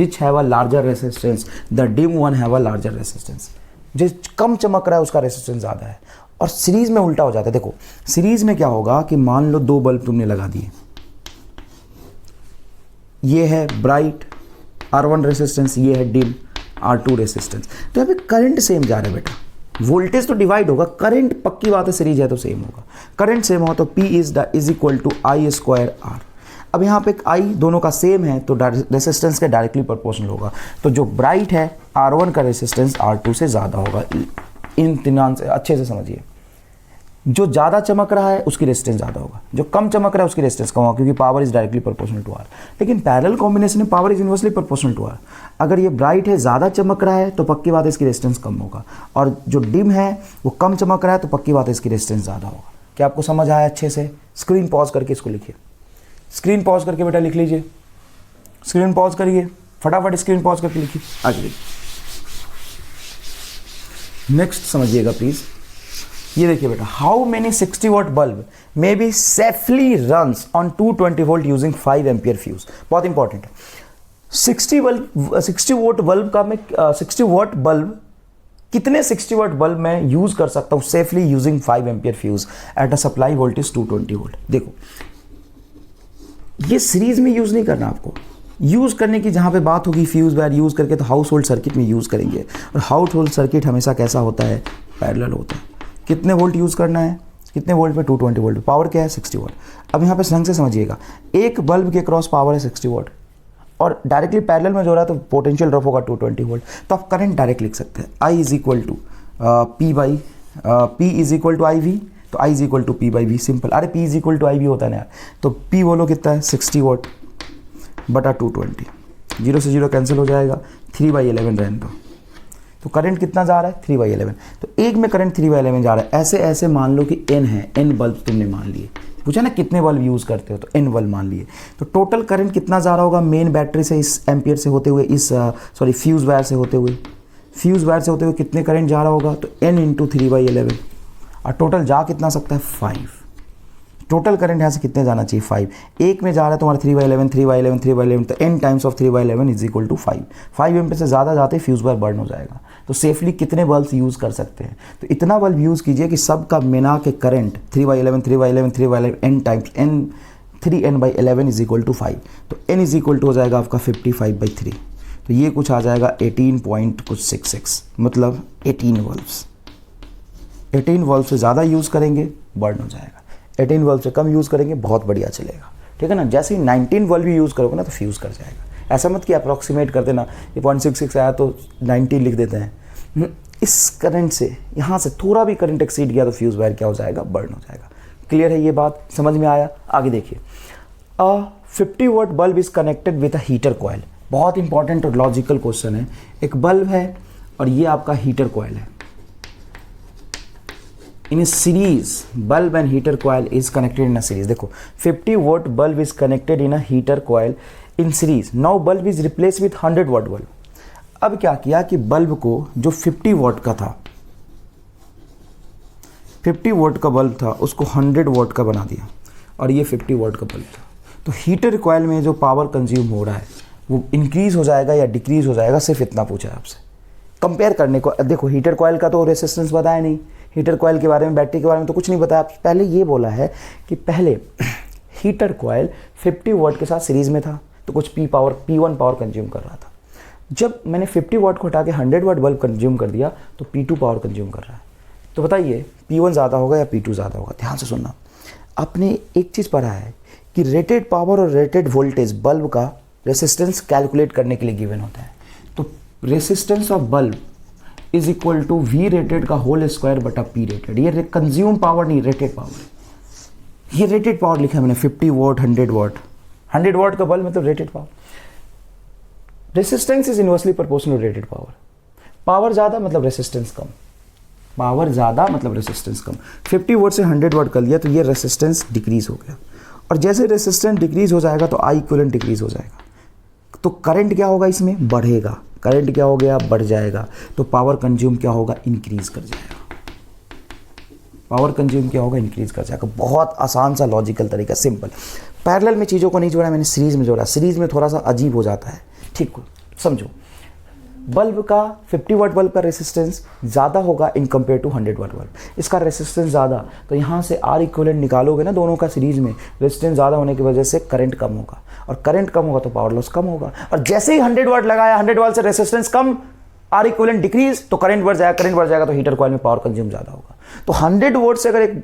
the dim one have a larger resistance. जो कम चमक रहा है उसका रेसिस्टेंस ज़्यादा है। और सीरीज में उल्टा हो जाता है। देखो सीरीज में क्या होगा कि मान लो 2 बल्ब तुमने लगा दिए, ये है ब्राइट R1 रेसिस्टेंस, ये है डिम R2 रेसिस्टेंस। तो यहाँ पे करंट सेम जा रहा है बेटा, वोल्टेज तो डिवाइड होगा, करंट पक्की बात है सीरीज है तो सेम होगा। करंट सेम हो तो P is equal to I square R। अब यहाँ पे I दोनों का सेम है तो रेसिस्टेंस के डायरेक्टली प्रोपोर्शनल होगा। तो जो ब्राइट है R1 का रेसिस्टेंस R2 से ज़्यादा होगा। इन तीन से अच्छे से समझिए, जो ज़्यादा चमक रहा है उसकी रेजिस्टेंस ज़्यादा होगा, जो कम चमक रहा है उसकी रेजिस्टेंस कम होगा, क्योंकि power is directly proportional to R. लेकिन पैरेलल कॉम्बिनेशन में power is inversely proportional to R. अगर ये ब्राइट है, ज़्यादा चमक रहा है तो पक्की बात है इसकी रेजिस्टेंस कम होगा, और जो डिम है वो कम चमक रहा है तो पक्की बात है इसकी रेजिस्टेंस ज़्यादा होगा। क्या आपको समझ आया अच्छे से? स्क्रीन पॉज करके इसको लिखिए, स्क्रीन पॉज करके बेटा लिख लीजिए, स्क्रीन पॉज करिए, फटाफट स्क्रीन पॉज करके लिखिए। आगे देखिए, नेक्स्ट समझिएगा प्लीज। ये देखिए बेटा, how many 60 what bulb may be safely runs on 220 volt using 5 ampere fuse. बहुत इंपॉर्टेंट है। 60 वोट बल्ब का मैं 60 वॉट बल्ब कितने 60 वॉट बल्ब मैं यूज कर सकता हूं safely using 5 ampere fuse at a supply voltage 220 volt. देखो ये सीरीज में यूज नहीं करना आपको, यूज करने की जहां पे बात होगी फ्यूज वायर यूज करके तो हाउस होल्ड सर्किट में यूज करेंगे। और हाउस होल्ड सर्किट हमेशा कैसा होता है? पैरेलल होता है। कितने वोल्ट यूज करना है? कितने वोल्ट पे? 220 वोल्ट। पावर क्या है? 60 वॉट। अब यहाँ पे ढंग से समझिएगा, एक बल्ब के क्रॉस पावर है 60 वॉट और डायरेक्टली पैरेलल में जो रहा है तो पोटेंशियल ड्रॉप होगा 220 वोल्ट। तो आप करंट डायरेक्ट लिख सकते हैं, I is equal to P is equal to IV, तो I is equal to P by V। Simple. अरे P is equal to IV होता है ना यार, तो P बोलो कितना है? 60 वॉट बटा 220, 0 से 0 कैंसिल हो जाएगा, 3/11 रहने दो। तो करंट कितना जा रहा है? 3/11। तो एक में करंट 3/11 जा रहा है। ऐसे ऐसे मान लो कि N है, N बल्ब तुमने मान लिए, पूछा ना कितने बल्ब यूज़ करते हो, तो N बल्ब मान लिए। तो टोटल करंट कितना जा रहा होगा मेन बैटरी से इस एम्पियर से होते हुए, इस फ्यूज़ वायर से होते हुए, कितने करंट जा रहा होगा? तो N इंटू 3/11। और टोटल जा कितना सकता है? 5। टोटल करंट यहाँ से कितने जाना चाहिए? 5। एक में जा रहा है तुम्हारा 3/11, तो N times of 3/11 is equal to 5। 5 ampere से ज़्यादा जाते फ्यूज़ वायर बर्न हो जाएगा। तो सेफली कितने बल्ब यूज़ कर सकते हैं? तो इतना बल्ब यूज़ कीजिए कि सबका मिला के current 3/11 N times N 3N/11 is equal to 5। तो N इज इक्वल टू हो जाएगा आपका 55/3। तो ये कुछ आ जाएगा 18.66, मतलब 18 बल्ब्स। 18 बल्ब से ज़्यादा यूज़ करेंगे बर्न हो जाएगा, 18 बल्ब से कम यूज़ करेंगे बहुत बढ़िया चलेगा। ठीक है ना? जैसे ही 19 बल्ब भी यूज़ करोगे ना तो फ्यूज़ कर जाएगा। ऐसा मत कि अप्रॉक्सीमेट कर देना, ये 0.66 आया तो 90 लिख देते हैं। इस करंट से यहाँ से थोड़ा भी करंट एक्सीड गया तो फ्यूज़ वायर क्या हो जाएगा? बर्न हो जाएगा। क्लियर है? ये बात समझ में आया? आगे देखिए, 50 what bulb is connected with a heater coil. बहुत इंपॉर्टेंट और लॉजिकल क्वेश्चन है। एक बल्ब है और ये आपका हीटर कॉयल है। In series bulb and heater coil is connected in a series. देखो 50 vote bulb is connected in a heater coil in series. Now bulb is replace with 100 what bulb. अब क्या किया कि बल्ब को जो 50 वॉट का था, 50 वॉट का बल्ब था, उसको 100 वॉट का बना दिया और ये 50 वॉट का बल्ब था। तो हीटर कॉयल में जो पावर कंज्यूम हो रहा है वो इंक्रीज हो जाएगा या डिक्रीज हो जाएगा, सिर्फ इतना पूछा है आपसे कंपेयर करने को। देखो हीटर कॉयल का तो रेसिस्टेंस बताया नहीं, हीटर कॉयल के बारे में, बैटरी के बारे में तो कुछ नहीं बताया। पहले ये बोला है कि पहले हीटर कॉयल 50 वॉट के साथ सीरीज में था तो कुछ P1 पावर कंज्यूम कर रहा था। जब मैंने 50 वॉट को हटा के 100 वॉट बल्ब कंज्यूम कर दिया तो P2 पावर कंज्यूम कर रहा है। तो बताइए P1 ज़्यादा होगा या P2 ज़्यादा होगा? ध्यान से सुनना। आपने एक चीज़ पढ़ा है कि रेटेड पावर और रेटेड वोल्टेज बल्ब का रेसिस्टेंस कैलकुलेट करने के लिए गिवन होता है। तो resistance of bulb is equal to V rated का होल स्क्वायर बटा P रेटेड। ये कंज्यूम पावर नहीं, रेटेड पावर। ये रेटेड पावर लिखा है मैंने, 50 वॉट 100 वॉट। 100 वॉट का बल्ब मतलब rated power. Resistance is inversely proportional rated power. Power ज़्यादा मतलब रेसिस्टेंस कम, पावर ज़्यादा मतलब रेसिस्टेंस कम। 50 वॉट से 100 वॉट कर लिया तो ये रेसिस्टेंस डिक्रीज हो गया, और जैसे रेसिस्टेंस डिक्रीज हो जाएगा तो I इक्विवेलेंट डिक्रीज हो जाएगा। तो करंट क्या होगा, इसमें बढ़ेगा, करंट क्या हो गया, बढ़ जाएगा, तो पावर कंज्यूम क्या होगा, इंक्रीज कर जाएगा, पावर कंज्यूम क्या होगा, इंक्रीज कर जाएगा। बहुत आसान सा लॉजिकल तरीका, सिंपल। पैरेलल में चीज़ों को नहीं जोड़ा, मैंने सीरीज में जोड़ा, सीरीज में थोड़ा सा अजीब हो जाता है, ठीक हो, समझो। बल्ब का 50 वाट बल्ब का रेसिस्टेंस ज़्यादा होगा in compare to 100 watt bulb, इसका रेसिस्टेंस ज़्यादा, तो यहाँ से आर इक्विवेलेंट निकालोगे ना दोनों का सीरीज में, रेसिस्टेंस ज़्यादा होने की वजह से करंट कम होगा, और करंट कम होगा तो पावर लॉस कम होगा। और जैसे ही 100 वाट लगाया, 100 वाट से रेसिस्टेंस कम, आर इक्विवेलेंट डिक्रीज, तो करंट बढ़ जाएगा, करंट बढ़ जाएगा तो हीटर कॉइल में पावर कंज्यूम ज़्यादा होगा। तो 100 वोल्ट से अगर एक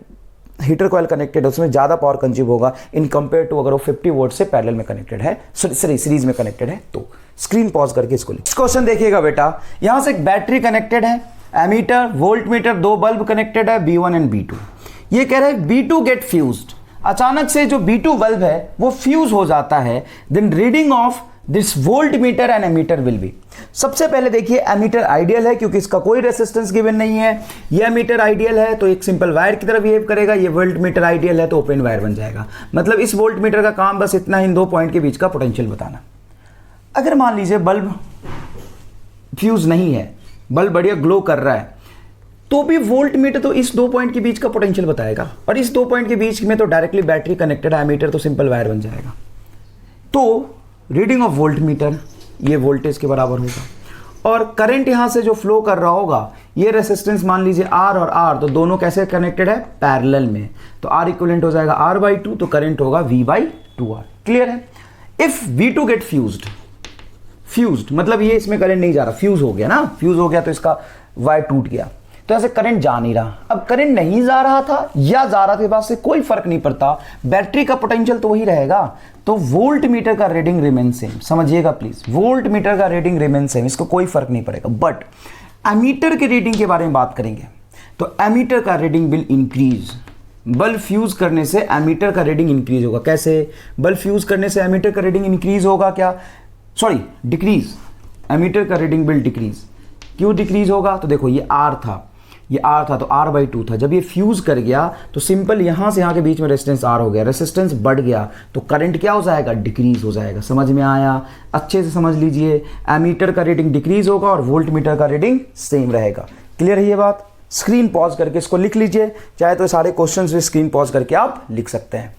हीटर कॉइल कनेक्टेड है उसमें ज़्यादा पावर कंज्यूम होगा इन कंपेयर टू अगर वो 50 वोल्ट से पैरेलल में कनेक्टेड है, सॉरी सीरीज में कनेक्टेड है। तो स्क्रीन पॉज करके इसको लिख। क्वेश्चन देखिएगा बेटा, यहां से एक बैटरी कनेक्टेड है, एमीटर, वोल्ट मीटर, दो बल्ब कनेक्टेड है, B1 एंड B2। ये कह रहे हैं B2 गेट फ्यूज्ड, अचानक से जो B2 बल्ब है वो फ्यूज हो जाता है, then reading of this voltmeter and ammeter will be. सबसे पहले देखिए एमीटर आइडियल है क्योंकि इसका कोई रेसिस्टेंस गिवन नहीं है, ये एमीटर आइडियल है तो एक सिंपल वायर की तरह बिहेव करेगा, ये वोल्ट मीटर आइडियल है तो ओपन वायर बन जाएगा। मतलब इस वोल्ट मीटर का काम बस इतना, इन दो पॉइंट के बीच का पोटेंशियल बताना। अगर मान लीजिए बल्ब फ्यूज नहीं है, बल्ब बढ़िया ग्लो कर रहा है, तो भी वोल्ट मीटर तो इस दो पॉइंट के बीच का पोटेंशियल बताएगा, और इस दो पॉइंट के बीच में तो डायरेक्टली बैटरी कनेक्टेड है, एमीटर तो सिंपल वायर बन जाएगा। तो रीडिंग ऑफ वोल्ट मीटर ये वोल्टेज के बराबर होगा, और करंट यहां से जो फ्लो कर रहा होगा, ये रेसिस्टेंस मान लीजिए R और R, तो दोनों कैसे कनेक्टेड है, पैरेलल में, तो R इक्विवेलेंट हो जाएगा R/2, तो करंट होगा V/2R। क्लियर है। इफ V2 गेट फ्यूज्ड मतलब ये इसमें करंट नहीं जा रहा, फ्यूज हो गया ना, फ्यूज हो गया तो इसका वायर टूट गया, तो ऐसे करंट जा नहीं रहा। अब करंट नहीं जा रहा था या जा रहा था, इस बात से कोई फर्क नहीं पड़ता, बैटरी का पोटेंशियल तो वही रहेगा, तो वोल्ट मीटर का रीडिंग रिमेन सेम। समझिएगा प्लीज, वोल्ट मीटर का रीडिंग रिमेन सेम, इसको कोई फर्क नहीं पड़ेगा। बट एमीटर के रीडिंग के बारे में बात करेंगे तो एमीटर का reading will increase. Bulb fuse करने से एमीटर का रीडिंग इंक्रीज होगा। कैसे? बल्ब फ्यूज करने से एमीटर का रीडिंग इंक्रीज होगा, क्या, सॉरी डिक्रीज, एमीटर का रीडिंग विल डिक्रीज। क्यों डिक्रीज होगा? तो देखो ये R था, ये R था तो R/2 था, जब ये फ्यूज कर गया तो सिंपल यहां से यहां के बीच में रेजिस्टेंस R हो गया, रेजिस्टेंस बढ़ गया तो करंट क्या हो जाएगा, डिक्रीज हो जाएगा। समझ में आया? अच्छे से समझ लीजिए, एमीटर का रीडिंग डिक्रीज होगा और वोल्ट मीटर का रीडिंग सेम रहेगा। क्लियर है ये बात? स्क्रीन पॉज करके इसको लिख लीजिए, चाहे तो सारे क्वेश्चंस भी स्क्रीन पॉज करके आप लिख सकते हैं,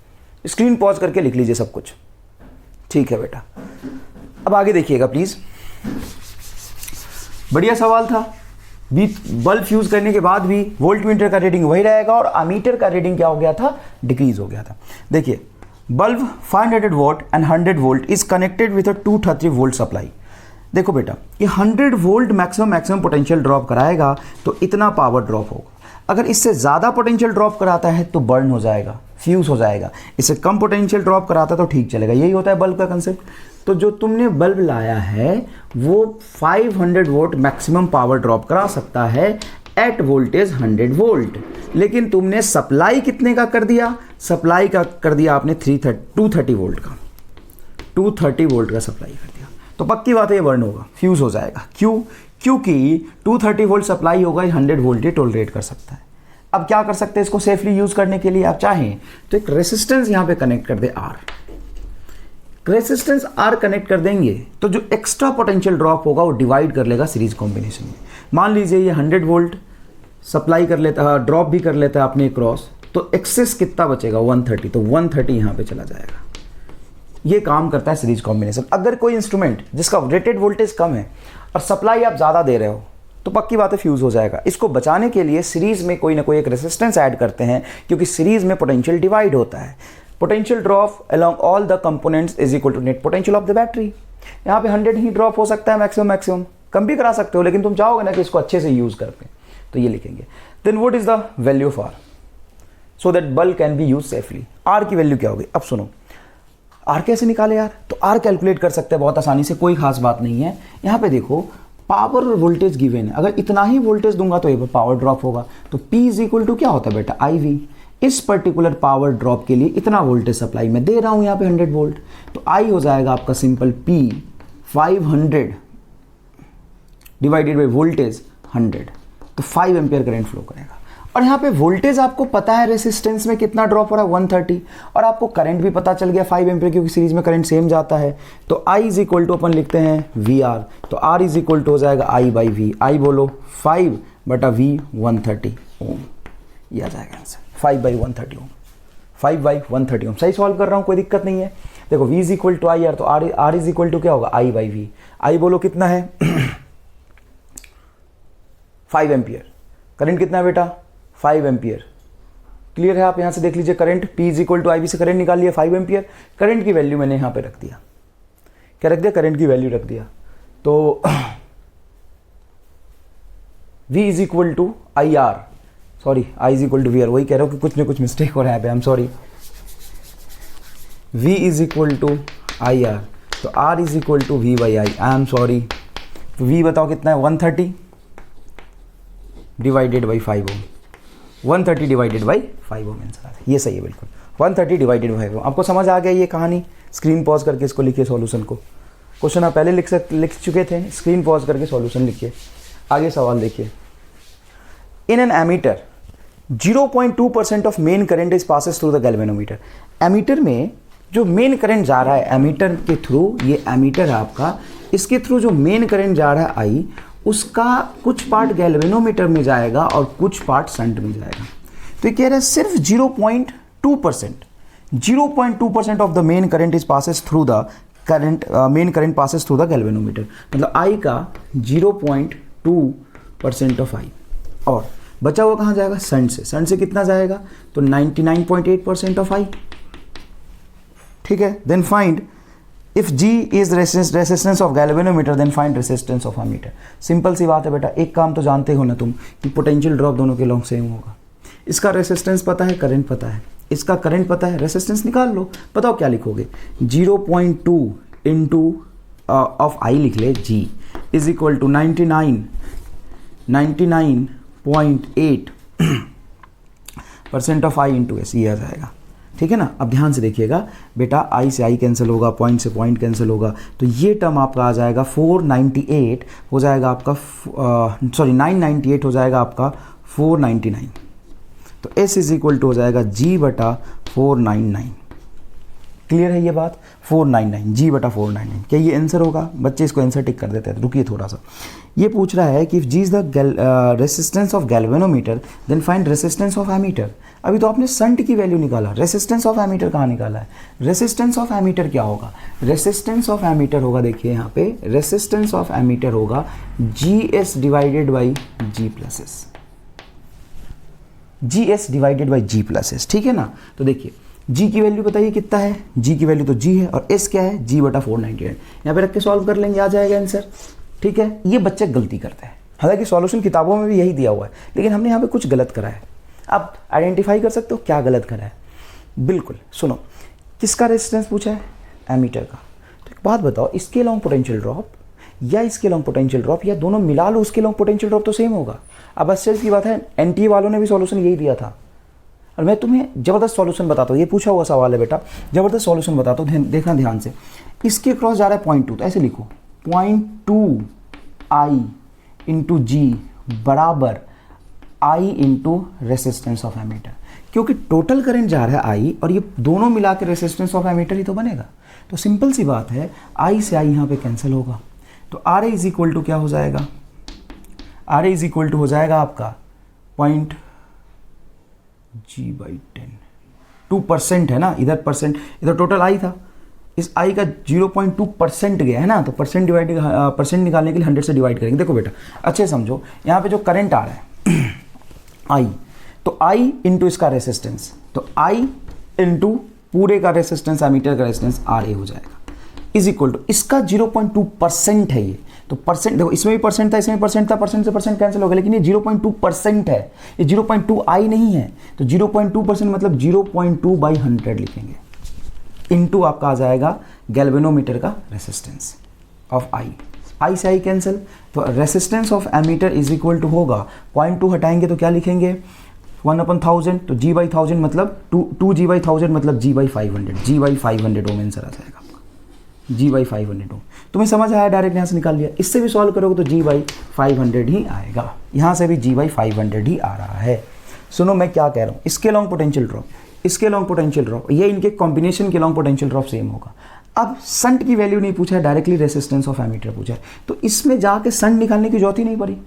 स्क्रीन पॉज करके लिख लीजिए सब कुछ। ठीक है बेटा, अब आगे देखिएगा प्लीज। बढ़िया सवाल था। बल्ब फ्यूज करने के बाद भी वोल्ट मीटर का रीडिंग वही रहेगा और अमीटर का रीडिंग क्या हो गया था, डिक्रीज हो गया था। देखिए bulb 500 volt and 100 volt is connected with a 230 volt supply. देखो बेटा, ये 100 वोल्ट मैक्सिमम पोटेंशियल ड्रॉप कराएगा तो इतना पावर ड्रॉप होगा। अगर इससे ज़्यादा पोटेंशियल ड्रॉप कराता है तो बर्न हो जाएगा, फ्यूज हो जाएगा। इससे कम पोटेंशियल ड्रॉप कराता तो ठीक चलेगा। यही होता है बल्ब का कंसेप्ट। तो जो तुमने बल्ब लाया है वो 500 वोल्ट मैक्सिमम पावर ड्रॉप करा सकता है एट वोल्टेज 100 वोल्ट, लेकिन तुमने सप्लाई कितने का कर दिया? सप्लाई का कर दिया आपने 230 वोल्ट का, 230 वोल्ट का सप्लाई कर दिया, तो पक्की बात है ये बर्न होगा, फ्यूज हो जाएगा। क्यों? क्योंकि 230 वोल्ट सप्लाई होगा, 100 वोल्ट ही टॉलरेट कर सकता है। अब क्या कर सकते हैं इसको सेफली यूज करने के लिए? आप चाहें तो एक रेसिस्टेंस यहां पे कनेक्ट कर दे, R। रेसिस्टेंस R कनेक्ट कर देंगे तो जो एक्स्ट्रा पोटेंशियल ड्रॉप होगा वो डिवाइड कर लेगा सीरीज कॉम्बिनेशन में। मान लीजिए ये 100 वोल्ट सप्लाई कर लेता है, ड्रॉप भी कर लेता है अपने क्रॉस, तो एक्सेस कितना बचेगा? 130, तो 130 यहां पे चला जाएगा। ये काम करता है सीरीज कॉम्बिनेशन। अगर कोई इंस्ट्रूमेंट जिसका रेटेड वोल्टेज कम है और सप्लाई आप ज़्यादा दे रहे हो तो पक्की बात है फ्यूज हो जाएगा। इसको बचाने के लिए सीरीज में कोई ना कोई एक रेसिस्टेंस ऐड करते हैं, क्योंकि सीरीज में पोटेंशियल डिवाइड होता है। Potential drop along all the components is equal to net potential of the battery. यहाँ पे 100 ही ड्रॉप हो सकता है मैक्सिमम, कम भी करा सकते हो, लेकिन तुम चाहोगे ना कि इसको अच्छे से यूज करते हैं, तो ये लिखेंगे। Then what is the value of R so that bulb can be use safely. R की वैल्यू क्या होगी? अब सुनो, R कैसे निकाले यार? तो R कैलकुलेट कर सकते हैं बहुत आसानी से, कोई खास बात नहीं है। यहाँ पे देखो पावर वोल्टेज गिवन है, अगर इतना ही वोल्टेज दूंगा तो ये पावर ड्रॉप होगा, तो P इज इक्वल टू क्या होता है बेटा? IV। इस पर्टिकुलर पावर ड्रॉप के लिए इतना वोल्टेज सप्लाई मैं दे रहा हूं यहाँ पे 100 वोल्ट, तो I हो जाएगा आपका simple P 500 divided by voltage 100, तो 5 एम्पियर करंट फ्लो करेगा। और यहाँ पे वोल्टेज आपको पता है रेसिस्टेंस में कितना ड्रॉप हो रहा है 130, और आपको करंट भी पता चल गया 5 एम्पीयर, क्योंकि सीरीज में करंट सेम जाता है। तो I इज इक्वल टू अपन लिखते हैं VR, तो R इज इक्वल टू हो जाएगा I बाई V। I बोलो 5 बटा V 130 ओम, ये आ जाएगा आंसर 5 बाई 130 ओम, 5 बाई 130 ओम। सही सॉल्व कर रहा हूँ, कोई दिक्कत नहीं है। देखो V is equal to I R, तो R इज इक्वल टू क्या होगा I बाई V। I बोलो कितना है 5 एम्पियर, करंट कितना है बेटा 5 एम्पियर। क्लियर है, आप यहां से देख लीजिए current P is equal to I V से करंट निकाल लिया 5 एम्पियर। करंट की वैल्यू मैंने यहां पे रख दिया, क्या रख दिया, करंट की वैल्यू रख दिया। तो V is equal to I R, sorry I is equal to V R, वही कह रहा हूं कि कुछ ना कुछ मिस्टेक हो रहा है, I am sorry. V is equal to I R, तो R is equal to V by I am sorry. तो V बताओ कितना है 130 divided by 5 ohm, 130 divided by 5 ohm answer आ गया। ये सही है बिल्कुल, 130 डिवाइडेड बाई 5 ओम। आपको समझ आ गया ये कहानी? स्क्रीन पॉज करके इसको लिखिए सॉल्यूशन को। क्वेश्चन आप पहले लिख चुके थे, स्क्रीन पॉज करके सॉल्यूशन लिखिए। आगे सवाल देखिए। In an ammeter 0.2% of main current is passes through the galvanometer. Ammeter में जो मेन करंट जा रहा है एमीटर के थ्रू, ये एमीटर है आपका, इसके थ्रू जो मेन करंट जा रहा है आई, उसका कुछ पार्ट गैल्वेनोमीटर में जाएगा और कुछ पार्ट शंट में जाएगा। तो ये कह रहा है सिर्फ 0.2% of the main current is passes through the current, main current passes through the galvanometer, मतलब आई का 0.2% ऑफ आई, और बचा हुआ कहाँ जाएगा शंट से। शंट से कितना जाएगा, तो 99.8% ऑफ आई। ठीक है, then find if G is resistance of galvanometer then find resistance of ammeter. Simple सी बात है बेटा, एक काम तो जानते हो ना तुम कि पोटेंशियल ड्रॉप दोनों के लॉन्ग सेम होगा। इसका रेसिस्टेंस पता है, करंट पता है, इसका करंट पता है, रेसिस्टेंस निकाल लो। बताओ क्या लिखोगे, 0.2 इंटू ऑफ आई लिख ले, G is equal to 99.8% of I into S, ये आ जाएगा। ठीक है ना। अब ध्यान से देखिएगा बेटा, आई से आई कैंसिल होगा, पॉइंट से पॉइंट कैंसिल होगा, तो ये टर्म आपका आ जाएगा 498 हो जाएगा आपका, सॉरी 998 हो जाएगा आपका 499। तो S इज इक्वल टू हो जाएगा G बटा 499। क्लियर है ये बात, 499 G बटा 499। क्या ये आंसर होगा? बच्चे इसको आंसर टिक कर देते हैं। रुकिए थोड़ा सा, ये पूछ रहा है कि if G is the resistance of galvanometer then find resistance of ammeter. अभी तो आपने शंट की वैल्यू निकाला, रेसिस्टेंस ऑफ एमीटर कहाँ निकाला है? रेसिस्टेंस ऑफ एमीटर क्या होगा? रेसिस्टेंस ऑफ एमीटर होगा, देखिए यहाँ पे रेसिस्टेंस ऑफ एमीटर होगा GS divided by G plus S, GS divided by G plus S. ठीक है ना। तो देखिए G की वैल्यू बताइए कितना है, G की वैल्यू तो G है, और S क्या है, G बटा 498। यहाँ पे रख के सॉल्व कर लेंगे, आ जाएगा आंसर। ठीक है, ये बच्चे गलती करते हैं, हालांकि सॉल्यूशन किताबों में भी यही दिया हुआ है, लेकिन हमने यहाँ पे कुछ गलत करा है। आप आइडेंटिफाई कर सकते हो क्या गलत करा है? बिल्कुल, सुनो, किसका रेजिस्टेंस पूछा है? एमीटर का। तो एक बात बताओ, इसके लॉन्ग पोटेंशियल ड्रॉप या इसके लॉन्ग पोटेंशियल ड्रॉप या दोनों मिला लो, उसके लॉन्ग पोटेंशियल ड्रॉप तो सेम होगा। अब आश्चर्य की बात है, NTA वालों ने भी सॉल्यूशन यही दिया था, और मैं तुम्हें ज़बरदस्त सॉल्यूशन बताता हूँ। ये पूछा हुआ सवाल है बेटा, ज़बरदस्त सॉल्यूशन बताता हूँ, देखना ध्यान से। इसके क्रॉस जा रहा है 0.2, तो ऐसे लिखो 0.2 I इंटू G बराबर I into resistance of ammeter, क्योंकि टोटल करंट जा रहा है I और ये दोनों मिला के रेसिस्टेंस ऑफ एमीटर ही तो बनेगा। तो सिंपल सी बात है, I से I यहाँ पे कैंसिल होगा, तो RA इज इक्वल टू क्या हो जाएगा? RA इज इक्वल टू हो जाएगा आपका G/10, 2% है ना, इधर परसेंट, इधर टोटल I था, इस I का 0.2% गया है ना, तो परसेंट निकालने के लिए 100 से डिवाइड करेंगे। देखो बेटा अच्छे समझो, यहाँ पे जो करंट आ रहा है I, तो I इंटू इसका रेसिस्टेंस, तो I इंटू पूरे का रेसिस्टेंस, एमीटर का रेसिस्टेंस RA हो जाएगा, इज इक्वल टू इसका 0.2% है ये, तो परसेंट देखो, इसमें भी परसेंट था, इसमें भी परसेंट था, परसेंट से परसेंट कैंसिल हो गया, लेकिन ये 0.2% है, ये 0.2 I नहीं है, तो 0.2% मतलब 0.2/100 लिखेंगे, इनटू आपका आ जाएगा गैल्वेनोमीटर का रेसिस्टेंस ऑफ I से I कैंसिल, तो resistance of ammeter is equal to होगा 0.2 हटाएंगे तो क्या लिखेंगे 1/1000, तो G/1000 मतलब 2G/1000 मतलब G/500, G/500 ओम आंसर आ जाएगा आपका, G/500 ओम। तुम्हें समझ आया? डायरेक्ट यहाँ से निकाल लिया। इससे भी सॉल्व करोगे तो G/500 ही आएगा, यहाँ से भी G/500 ही आ रहा है। सुनो मैं क्या कह रहा हूँ, इसके लॉन्ग पोटेंशियल ड्रॉप, इसके लॉन्ग पोटेंशियल ड्रॉप, ये इनके कॉम्बिनेशन के लॉन्ग पोटेंशियल ड्रॉप सेम होगा। अब संट की वैल्यू नहीं पूछा है, डायरेक्टली रेसिस्टेंस ऑफ एमीटर पूछा है, तो इसमें जाके संट निकालने की जरूरत ही नहीं पड़ी।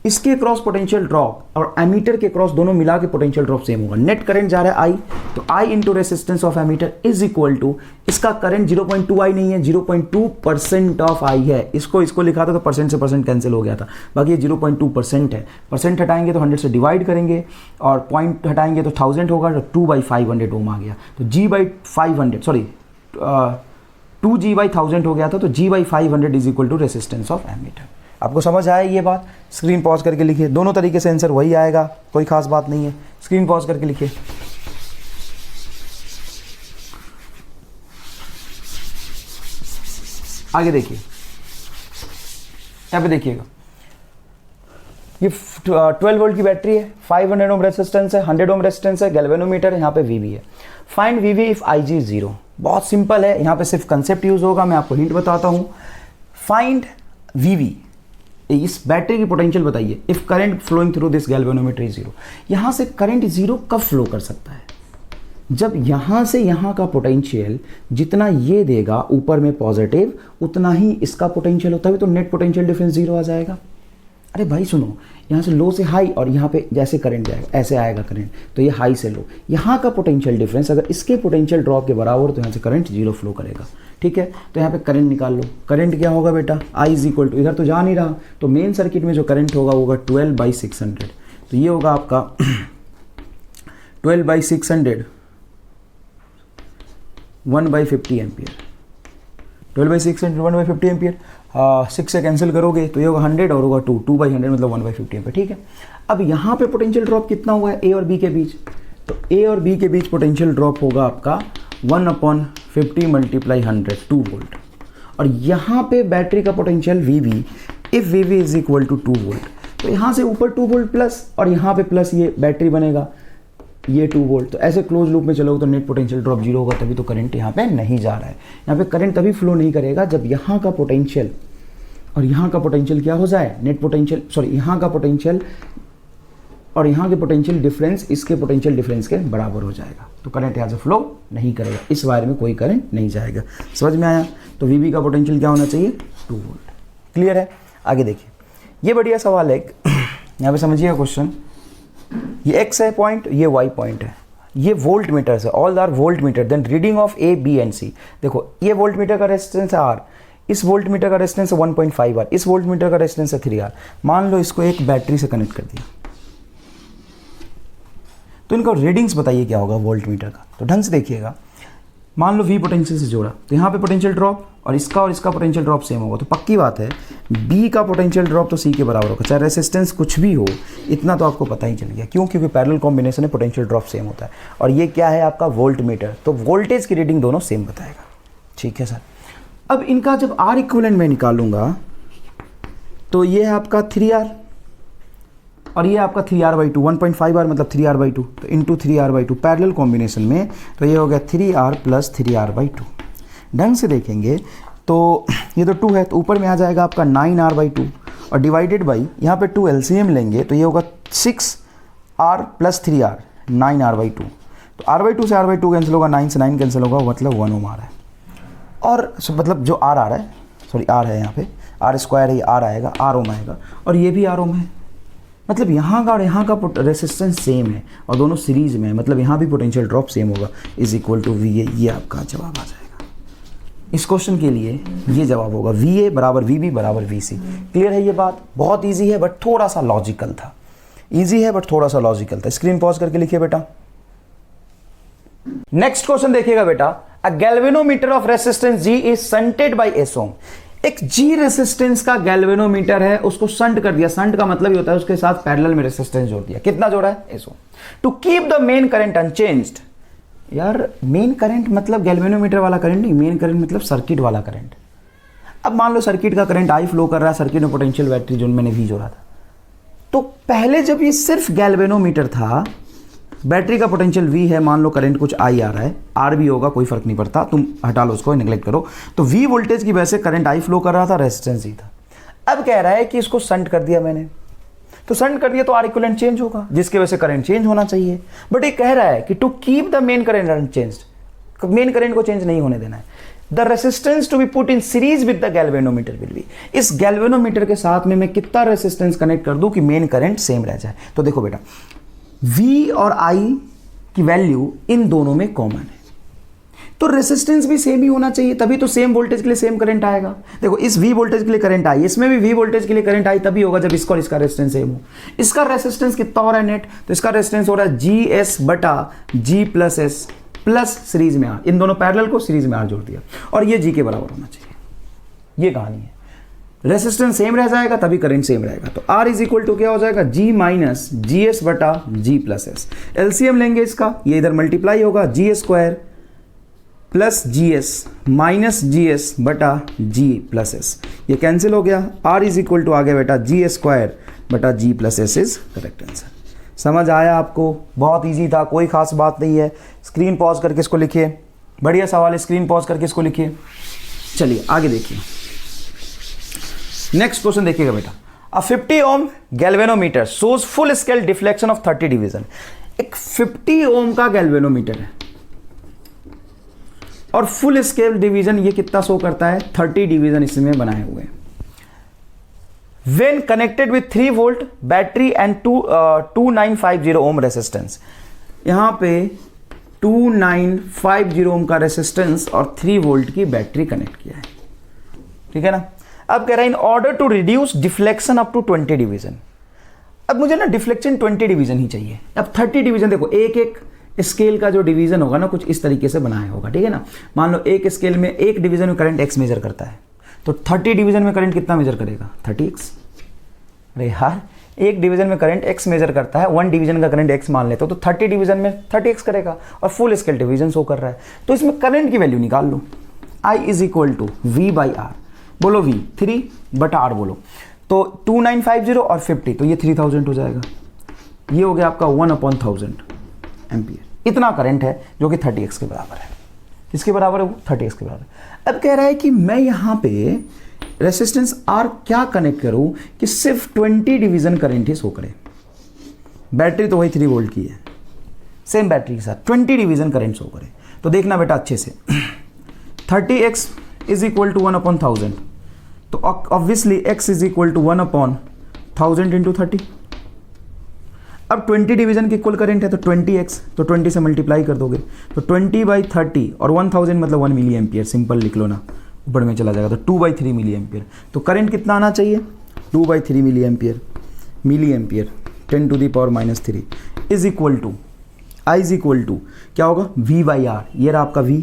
इसके क्रॉस पोटेंशियल ड्रॉप और एमीटर के क्रॉस दोनों मिला के पोटेंशियल ड्रॉप सेम होगा। नेट करंट जा रहा है आई, तो I into resistance of ammeter is equal to, इसका करंट 0.2 आई नहीं है, 0.2% ऑफ आई है। इसको लिखा था तो परसेंट से परसेंट कैंसिल हो गया था, बाकी ये 0.2% है। परसेंट हटाएंगे तो 100 से डिवाइड करेंगे और पॉइंट हटाएंगे तो 1000 होगा, तो 2/500 ओम आ गया। तो G/500 सॉरी 2G/1000 हो गया था, तो G/500 is equal to resistance of ammeter. आपको समझ आया ये बात? स्क्रीन पॉज करके लिखिए, दोनों तरीके से आंसर वही आएगा, कोई खास बात नहीं है। स्क्रीन पॉज करके लिखिए। आगे देखिए, यहाँ पे देखिएगा, ये 12 वोल्ट की बैटरी है, 500 ओम रेजिस्टेंस है, 100 ओम रेजिस्टेंस है, गैल्वेनोमीटर है, यहाँ पे वीवी है। Find V V if IG is 0। बहुत सिंपल है, यहाँ पे सिर्फ कंसेप्ट यूज होगा, मैं आपको हिंट बताता हूँ। फाइंड वीवी, इस बैटरी की पोटेंशियल बताइए if current flowing through this galvanometer is 0। यहाँ से करंट 0 कब फ्लो कर सकता है? जब यहाँ से यहाँ का पोटेंशियल जितना ये देगा ऊपर में पॉजिटिव, उतना ही इसका पोटेंशियल होता है, तो नेट पोटेंशियल डिफरेंस 0 आ जाएगा। अरे भाई सुनो, यहाँ से लो से हाई और यहाँ पे जैसे करंट जाएगा ऐसे आएगा करंट, तो ये हाई से लो, यहाँ का पोटेंशियल डिफरेंस अगर इसके पोटेंशियल ड्रॉप के बराबर, तो यहाँ से करंट 0 फ्लो करेगा। ठीक है, तो यहाँ पे करंट निकाल लो। करंट क्या होगा बेटा? I इज इक्वल टू, इधर तो जा नहीं रहा, तो मेन सर्किट में जो करंट होगा वो होगा 12/600। तो ये होगा आपका 12/600 1/50 एम्पियर। 12/600 1/50 एम्पियर, 6 से कैंसिल करोगे तो ये होगा 100 और होगा 2/100 मतलब 1/50 एम्पियर। ठीक है, अब यहाँ पे पोटेंशियल ड्रॉप कितना हुआ है A और B के बीच? तो A और B के बीच पोटेंशियल ड्रॉप होगा आपका 1/50 × 100 2 वोल्ट। और यहाँ पे बैटरी का potential VV, if VV is equal to 2 volt, तो यहाँ से ऊपर 2 वोल्ट प्लस और यहाँ पे प्लस, ये बैटरी बनेगा, ये 2 वोल्ट। तो ऐसे क्लोज लूप में चलोगे तो नेट पोटेंशियल ड्रॉप 0 होगा, तभी तो करंट यहाँ पे नहीं जा रहा है। यहाँ पे करंट तभी फ्लो नहीं करेगा जब यहाँ का पोटेंशियल और यहाँ का पोटेंशियल क्या हो जाए, नेट पोटेंशियल सॉरी यहाँ का पोटेंशियल और यहाँ के पोटेंशियल डिफरेंस इसके पोटेंशियल डिफरेंस के बराबर हो जाएगा, तो करंट यहाँ से फ्लो नहीं करेगा, इस वायर में कोई करंट नहीं जाएगा। समझ में आया? तो VV का पोटेंशियल क्या होना चाहिए? 2 वोल्ट। क्लियर है? आगे देखिए, ये बढ़िया सवाल है, यहाँ पे समझिएगा क्वेश्चन। ये X है पॉइंट, ये Y पॉइंट है, ये वोल्ट मीटर है, all are voltmeter, then reading of A B and C। देखो ये वोल्ट मीटर का रेजिस्टेंस है R, इस वोल्ट मीटर का रेजिस्टेंस है 1.5 R, इस वोल्ट मीटर का रेजिस्टेंस है 3 R। मान लो इसको एक बैटरी से कनेक्ट कर दिया, तो इनको रीडिंग्स बताइए क्या होगा वोल्ट मीटर का। तो ढंग से देखिएगा, मान लो V पोटेंशियल से जोड़ा, तो यहाँ पे पोटेंशियल ड्रॉप और इसका पोटेंशियल ड्रॉप सेम होगा, तो पक्की बात है B का पोटेंशियल ड्रॉप तो C के बराबर होगा, चाहे रेसिस्टेंस कुछ भी हो, इतना तो आपको पता ही चल गया। क्यों? क्योंकि पैरेलल कॉम्बिनेशन में पोटेंशियल ड्रॉप सेम होता है। और ये क्या है आपका? वोल्ट मीटर, तो वोल्टेज की रीडिंग दोनों सेम बताएगा। ठीक है सर। अब इनका जब R इक्विवेलेंट में निकालूंगा तो ये है आपका 3R और ये आपका 3R/2, 1.5R मतलब 3R/2, तो इंटू 3R/2 पैरेलल कॉम्बिनेशन में, तो ये हो गया 3R + 3R/2। ढंग से देखेंगे तो ये तो 2 है, तो ऊपर में आ जाएगा आपका 9R/2 और डिवाइडेड बाई यहाँ पे 2 LCM लेंगे तो ये होगा 6R + 3R 9R/2। तो R/2 से R/2 कैंसिल होगा, 9 से 9 कैंसिल होगा, मतलब 1 ओम आ रहा है। और मतलब जो R आ रहा है, सॉरी R है यहाँ पे, R² है, ये R आएगा, R ओम आएगा, और ये भी R ओम है। मतलब यहाँ का और यहाँ का रेसिस्टेंस सेम है और दोनों सीरीज में है, मतलब यहाँ भी पोटेंशियल ड्रॉप सेम होगा, इज इक्वल टू VA। ये आपका जवाब आ जाएगा इस क्वेश्चन के लिए, ये जवाब होगा VA = VB = VC। क्लियर है ये बात? बहुत ईजी है बट थोड़ा सा लॉजिकल था, ईजी है बट थोड़ा सा लॉजिकल था। स्क्रीन पॉज करके लिखिए बेटा। नेक्स्ट क्वेश्चन देखिएगा बेटा, अ galvanometer of resistance G is shunted bye S ओम। एक G रेसिस्टेंस का गैल्वेनोमीटर है, उसको शंट कर दिया। शंट का मतलब ये होता है उसके साथ पैरेलल में रेसिस्टेंस जोड़ दिया। कितना जोड़ा है? S ohm. To keep the main current unchanged. यार मेन करंट मतलब गैल्वेनोमीटर वाला करंट नहीं, मेन करंट मतलब सर्किट वाला करंट। अब मान लो सर्किट का करंट I फ्लो कर रहा है, सर्किट में पोटेंशियल बैटरी जो मैंने V जोड़ा था, तो पहले जब ये सिर्फ गैल्वेनोमीटर था, बैटरी का पोटेंशियल V है, मान लो करंट कुछ I आ रहा है, R भी होगा, कोई फर्क नहीं पड़ता, तुम हटा लो उसको, निगलेक्ट करो। तो V वोल्टेज की वजह से करंट I फ्लो कर रहा था, रेजिस्टेंस ही था। अब कह रहा है कि इसको शंट कर दिया मैंने, तो शंट कर दिया तो आर इक्विवेलेंट चेंज होगा, जिसकी वजह से करंट चेंज होना चाहिए। बट ये कह रहा है कि to keep the main current unchanged, main current को चेंज नहीं होने देना है। The resistance to be put in series with the galvanometer will be, इस गैल्वेनोमीटर के साथ में मैं कितना रेसिस्टेंस कनेक्ट कर दूं कि मेन करंट सेम रह जाए। तो देखो बेटा, V और I की वैल्यू इन दोनों में कॉमन है, तो रेसिस्टेंस भी सेम ही होना चाहिए, तभी तो सेम वोल्टेज के लिए सेम करंट आएगा। देखो इस V वोल्टेज के लिए करंट आई, इसमें भी V वोल्टेज के लिए करंट आई, तभी होगा जब इसका और इसका रेसिस्टेंस सेम हो। इसका रेसिस्टेंस कितना हो रहा है नेट, तो इसका रेसिस्टेंस हो रहा है GS बटा G plus S plus series में R, इन दोनों पैरेलल को सीरीज में R जोड़ दिया, और ये G के बराबर होना चाहिए। ये कहानी है, रेसिस्टेंस सेम रह जाएगा तभी करंट सेम रहेगा। तो R इज इक्वल टू क्या हो जाएगा, G माइनस GS बटा G प्लस S। एलसीएम लेंगे इसका, ये इधर मल्टीप्लाई होगा, G square plus GS minus GS बटा G प्लस S, ये कैंसिल हो गया। R इज इक्वल टू आ गया बेटा G स्क्वायर बटा G plus S is correct answer. समझ आया आपको, बहुत इजी था, कोई खास बात नहीं है। स्क्रीन पॉज करके इसको लिखिए, बढ़िया सवाल है, स्क्रीन पॉज करके इसको लिखिए। चलिए आगे देखिए, नेक्स्ट क्वेश्चन देखिएगा बेटा। A 50 ohm galvanometer shows full scale deflection of 30 division. एक 50 ओम का गैल्वेनोमीटर है और फुल स्केल डिवीजन ये कितना शो करता है, 30 डिवीजन इसमें बनाए हुए हैं। When connected with 3 volt battery and 2950 ohm resistance, यहाँ पे 2950 ओम का रेसिस्टेंस और 3 वोल्ट की बैटरी कनेक्ट किया है, ठीक है ना। अब कह रहा है in order to reduce deflection up to 20 division. अब मुझे ना डिफ्लेक्शन 20 डिवीजन ही चाहिए। अब 30 डिवीजन देखो, एक एक स्केल का जो डिवीजन होगा ना कुछ इस तरीके से बनाया होगा, ठीक है ना। मान लो एक स्केल में, एक डिवीजन में करंट x मेजर करता है, तो 30 डिवीजन में करंट कितना मेजर करेगा, 30x। अरे यार, एक डिवीजन में करंट x मेजर करता है, 1 डिवीजन का करंट x मान लेते हो, तो 30 डिवीजन में 30x करेगा, और फुल स्केल डिवीजन शो कर रहा है। तो इसमें करंट की वैल्यू निकाल लो, I is equal to V by R, बोलो V 3 बटा R बोलो, तो 2950 और 50, तो ये 3000 हो जाएगा। ये हो गया आपका 1/1000 एम्पियर। इतना करंट है जो कि 30x के बराबर है। किसके बराबर है वो, 30x के बराबर। अब कह रहा है कि मैं यहाँ पे रेसिस्टेंस R क्या कनेक्ट करूँ कि सिर्फ 20 डिवीजन करंट ही शो करे। बैटरी तो वही 3 वोल्ट की है, सेम बैटरी के साथ 20 डिवीजन करंट शो करे। तो देखना बेटा अच्छे से, 30x इज इक्वल टू 1/1000, तो obviously x is equal to 1/1000 into 30। अब 20 डिवीजन के इक्वल करंट है, तो 20x, तो 20 से मल्टीप्लाई कर दोगे, तो 20/30 और 1000 मतलब 1 मिली एम्पियर, सिंपल लिख लो ना, ऊपर में चला जाएगा, तो 2/3 मिली एम्पियर। तो करंट कितना आना चाहिए, 2/3 milli ampere, 10 to the power -3 is equal to, I is equal to क्या होगा, V बाई R, ये रहा आपका V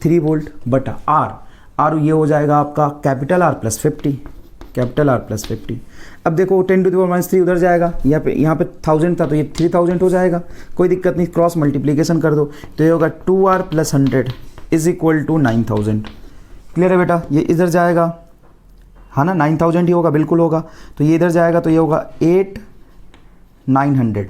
3 वोल्ट बटा R ये हो जाएगा आपका capital R plus 50, capital R plus 50। अब देखो 10 टू द पावर -3 उधर जाएगा, यहाँ पे 1000 था तो ये 3000 हो जाएगा, कोई दिक्कत नहीं, क्रॉस मल्टीप्लीकेशन कर दो, तो ये होगा 2R plus 100 is equal to 9000। Clear है बेटा, ये इधर जाएगा, हाँ ना, 9000 ही होगा, बिल्कुल होगा। तो ये इधर जाएगा तो ये होगा 8900,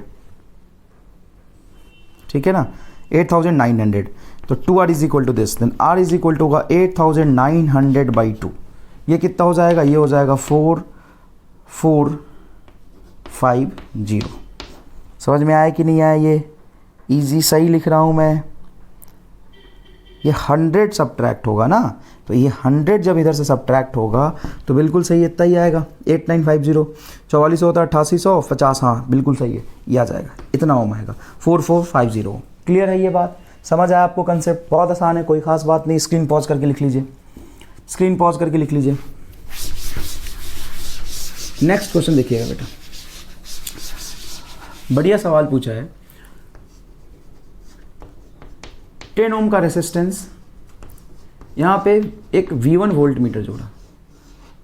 ठीक है ना, 8900। तो 2R is equal to this, then R is equal to होगा 8900/2। ये कितना हो जाएगा, ये हो जाएगा 4450। समझ में आया कि नहीं आया, ये इजी सही लिख रहा हूँ मैं। ये 100 सब्ट्रैक्ट होगा ना, तो ये 100 जब इधर से सब्ट्रैक्ट होगा तो बिल्कुल सही इतना ही आएगा, 8950, 44 होता है 8800, 50, हाँ बिल्कुल सही है, ये आ जाएगा, इतना ओम आएगा, 4450। क्लियर है ये बात, समझ आया आपको कंसेप्ट, बहुत आसान है, कोई खास बात नहीं। स्क्रीन पॉज करके लिख लीजिए, स्क्रीन पॉज करके लिख लीजिए। नेक्स्ट क्वेश्चन देखिएगा बेटा, बढ़िया सवाल पूछा है। 10 ओम का रेसिस्टेंस, यहाँ पे एक V1 वोल्ट मीटर जोड़ा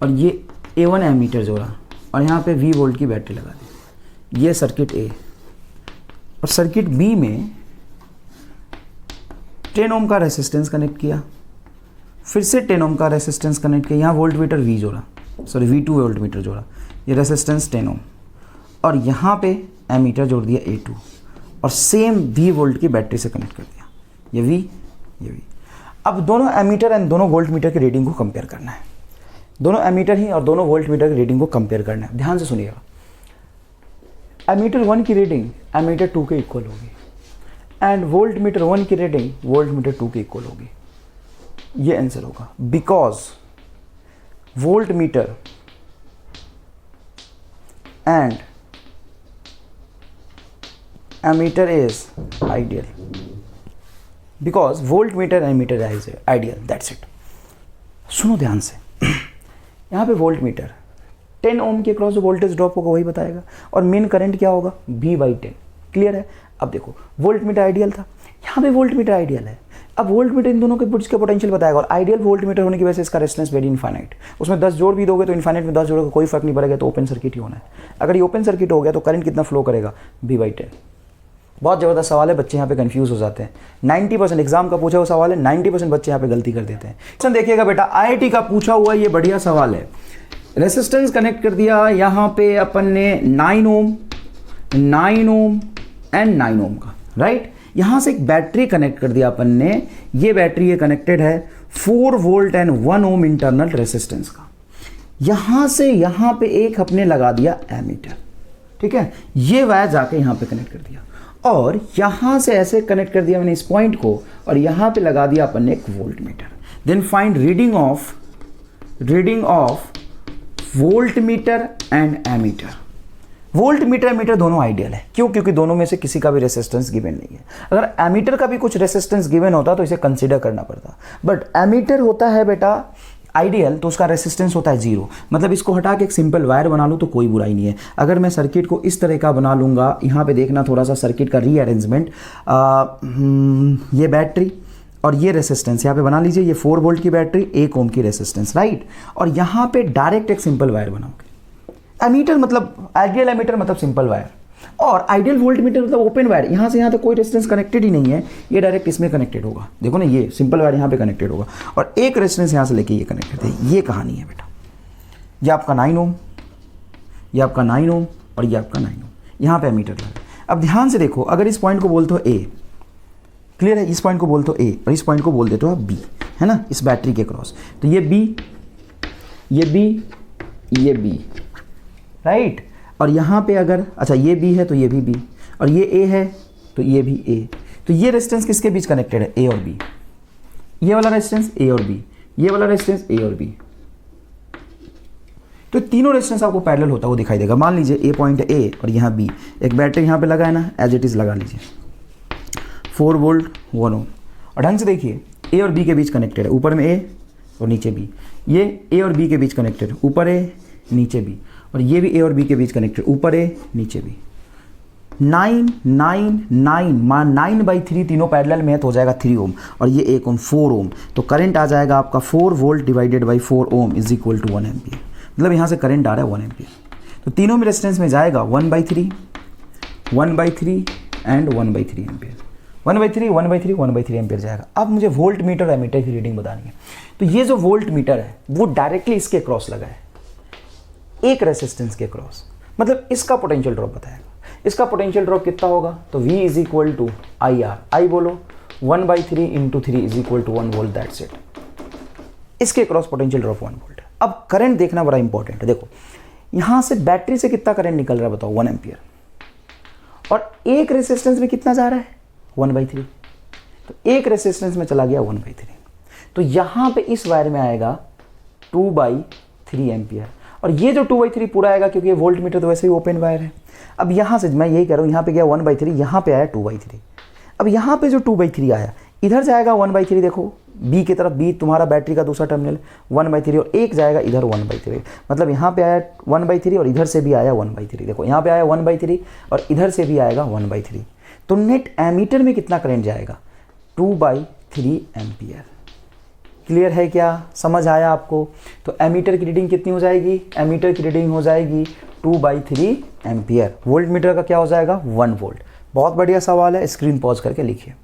और ये A1 एमीटर जोड़ा और यहाँ पे V वोल्ट की बैटरी लगा दी। ये सर्किट A, और सर्किट B में 10 ओम का रेसिस्टेंस कनेक्ट किया, फिर से 10 ओम का रेसिस्टेंस कनेक्ट किया, यहाँ वोल्ट मीटर V जोड़ा, सॉरी V2 वोल्ट मीटर जोड़ा, ये रेसिस्टेंस 10 ओम, और यहाँ पे एमीटर जोड़ दिया A2 और सेम V वोल्ट की बैटरी से कनेक्ट कर दिया, ये V, ये V। अब दोनों एमीटर एंड दोनों वोल्ट मीटर की रीडिंग को कंपेयर करना है, दोनों एमीटर ही और दोनों वोल्ट मीटर की रीडिंग को कंपेयर करना है। ध्यान से सुनिएगा, एमीटर 1 की रीडिंग एमीटर 2 के इक्वल होगी एंड वोल्ट मीटर 1 की रीडिंग वोल्ट मीटर 2 के इक्वल होगी। ये आंसर होगा, because voltmeter and ammeter is ideal, because voltmeter ammeter is ideal, that's it. सुनो ध्यान से, यहाँ पे वोल्ट मीटर 10 ओम के क्रॉस जो वोल्टेज ड्रॉप होगा वही बताएगा, और मेन करंट क्या होगा V/10। क्लियर है? अब देखो वोल्ट मीटर आइडियल था, यहाँ पे वोल्ट मीटर आइडियल है। अब वोल्ट मीटर इन दोनों के बुट्स का पोटेंशियल बताएगा, और आइडियल वोल्ट मीटर होने की वजह से इसका रेजिस्टेंस वेरी इनफाइनाइट। उसमें 10 जोड़ भी दोगे तो इनफाइनाइट में 10 जोड़ों का कोई फर्क नहीं पड़ेगा, तो ओपन सर्किट ही होना है। अगर ये ओपन सर्किट हो गया तो करंट कितना फ्लो करेगा? V/10। बहुत ज़बरदस्त सवाल है, बच्चे यहाँ पे कंफ्यूज हो जाते हैं। 90% एग्जाम का पूछा हुआ सवाल है, 90% बच्चे यहाँ पे गलती कर देते हैं। देखिएगा बेटा, IIT का पूछा हुआ ये बढ़िया सवाल है। रेसिस्टेंस कनेक्ट कर दिया यहाँ पे अपन ने 9 ओम एंड 9 ओम का, राइट। यहाँ से एक बैटरी कनेक्ट कर दिया अपन ने, ये बैटरी ये कनेक्टेड है 4 volt and 1 ohm internal resistance का। यहाँ से यहाँ पे एक अपने लगा दिया एमीटर, ठीक है, ये वायर जाके यहाँ पे कनेक्ट कर दिया, और यहाँ से ऐसे कनेक्ट कर दिया मैंने इस पॉइंट को, और यहाँ पे लगा दिया अपन ने एक voltmeter. Then find reading of voltmeter and ammeter. Voltmeter ammeter दोनों आइडियल है, क्यों? क्योंकि दोनों में से किसी का भी रेसिस्टेंस गिवन नहीं है। अगर एमीटर का भी कुछ रेसिस्टेंस गिवन होता तो इसे कंसीडर करना पड़ता, बट एमीटर होता है बेटा आइडियल, तो उसका रेसिस्टेंस होता है 0। मतलब इसको हटा के एक सिंपल वायर बना लूँ तो कोई बुराई नहीं है। अगर मैं सर्किट को इस तरह का बना लूँगा, यहाँ पे देखना थोड़ा सा सर्किट का रीअरेंजमेंट, ये बैटरी और ये रेसिस्टेंस यहाँ पे बना लीजिए, ये 4 वोल्ट की बैटरी, 1 ओम की रेसिस्टेंस, राइट। और यहाँ पे डायरेक्ट एक सिंपल वायर बनाओगे। एमीटर मतलब आइडियल एमीटर मतलब सिंपल वायर, और आइडियल वोल्ट मीटर मतलब ओपन वायर। यहाँ से यहाँ तक कोई रेजिस्टेंस कनेक्टेड ही नहीं है, ये डायरेक्ट इसमें कनेक्टेड होगा। देखो ना, ये सिंपल वायर यहाँ पे कनेक्टेड होगा, और एक रेजिस्टेंस यहाँ से लेके ये कनेक्टेड है। ये कहानी है बेटा, ये आपका 9 ओम, ये आपका 9 ओम, और ये आपका 9 ओम, यहाँ पे एमीटर लगा। अब ध्यान से देखो, अगर इस पॉइंट को बोलते हो A, क्लियर है, इस पॉइंट को बोलते हो A और इस पॉइंट को बोल देते हो B, है ना, इस बैटरी के क्रॉस, तो ये B, ये B, ये B, राइट। और यहाँ पे अगर अच्छा ये B है तो ये भी B, और ये A है तो ये भी A। तो ये रेजिस्टेंस किसके बीच कनेक्टेड है? A और B। ये वाला रेजिस्टेंस A और B, ये वाला रेजिस्टेंस A और B। तो तीनों रेजिस्टेंस आपको पैरेलल होता हुआ दिखाई देगा। मान लीजिए A पॉइंट A और यहाँ B, एक बैटरी यहाँ पे लगा है ना, एज इट इज़ लगा लीजिए, 4 वोल्ट 1 ओम, और ढंग से देखिए A और B के बीच कनेक्टेड है, ऊपर में A और नीचे B। ये A और B के बीच कनेक्टेड है, ऊपर A नीचे B, और ये भी A और B के बीच कनेक्टेड, ऊपर A नीचे B। 9 9 9 9/3 तीनों पैरेलल में है तो हो जाएगा 3 ओम, और ये 1 ओम 4 ओम। तो करंट आ जाएगा आपका 4 volt divided by 4 ohm is equal to 1 ampere. मतलब यहाँ से करंट आ रहा है 1 एम्पियर। तो तीनों में रेजिस्टेंस में जाएगा 1/3 एंड 1/3 एम्पियर। 1/3 एम्पियर जाएगा। अब मुझे वोल्ट मीटर और एमीटर की रीडिंग बतानी है। तो ये जो वोल्ट मीटर है वो डायरेक्टली इसके क्रॉस लगा है, एक रेसिस्टेंस के क्रॉस, मतलब इसका पोटेंशियल ड्रॉप बताएगा। इसका पोटेंशियल ड्रॉप कितना होगा? तो V is equal to IR, I बोलो 1/3 into 3 is equal to 1 volt, that's it. इसके क्रॉस पोटेंशियल ड्रॉप 1 वोल्ट। अब करंट देखना बड़ा इंपॉर्टेंट है। देखो यहां से बैटरी से कितना करंट निकल रहा है बताओ? 1 एम्पियर, और एक रेसिस्टेंस में कितना जा रहा है? 1/3। तो एक रेसिस्टेंस में चला गया 1/3, तो यहां पे इस वायर में आएगा 2/3 एम्पियर, और ये जो 2/3 पूरा आएगा क्योंकि ये वोल्ट मीटर तो वैसे ही ओपन वायर है। अब यहाँ से मैं यही कह रहा हूँ, यहाँ पे गया 1/3, यहाँ पे आया 2/3। अब यहाँ पे जो 2/3 आया इधर जाएगा 1/3, देखो B की तरफ, B तुम्हारा बैटरी का दूसरा टर्मिनल 1/3, और एक जाएगा इधर 1/3। मतलब यहाँ पे आया 1/3 और इधर से भी आया 1/3। देखो यहाँ पे आया 1/3 और इधर से भी आएगा 1/3। तो नेट एमीटर में कितना करंट जाएगा? 2/3 एम्पियर। क्लियर है क्या? समझ आया आपको? तो एमीटर की रीडिंग कितनी हो जाएगी? एमीटर की रीडिंग हो जाएगी 2/3 एम्पियर। वोल्ट मीटर का क्या हो जाएगा? 1 वोल्ट। बहुत बढ़िया सवाल है, स्क्रीन पॉज करके लिखिए।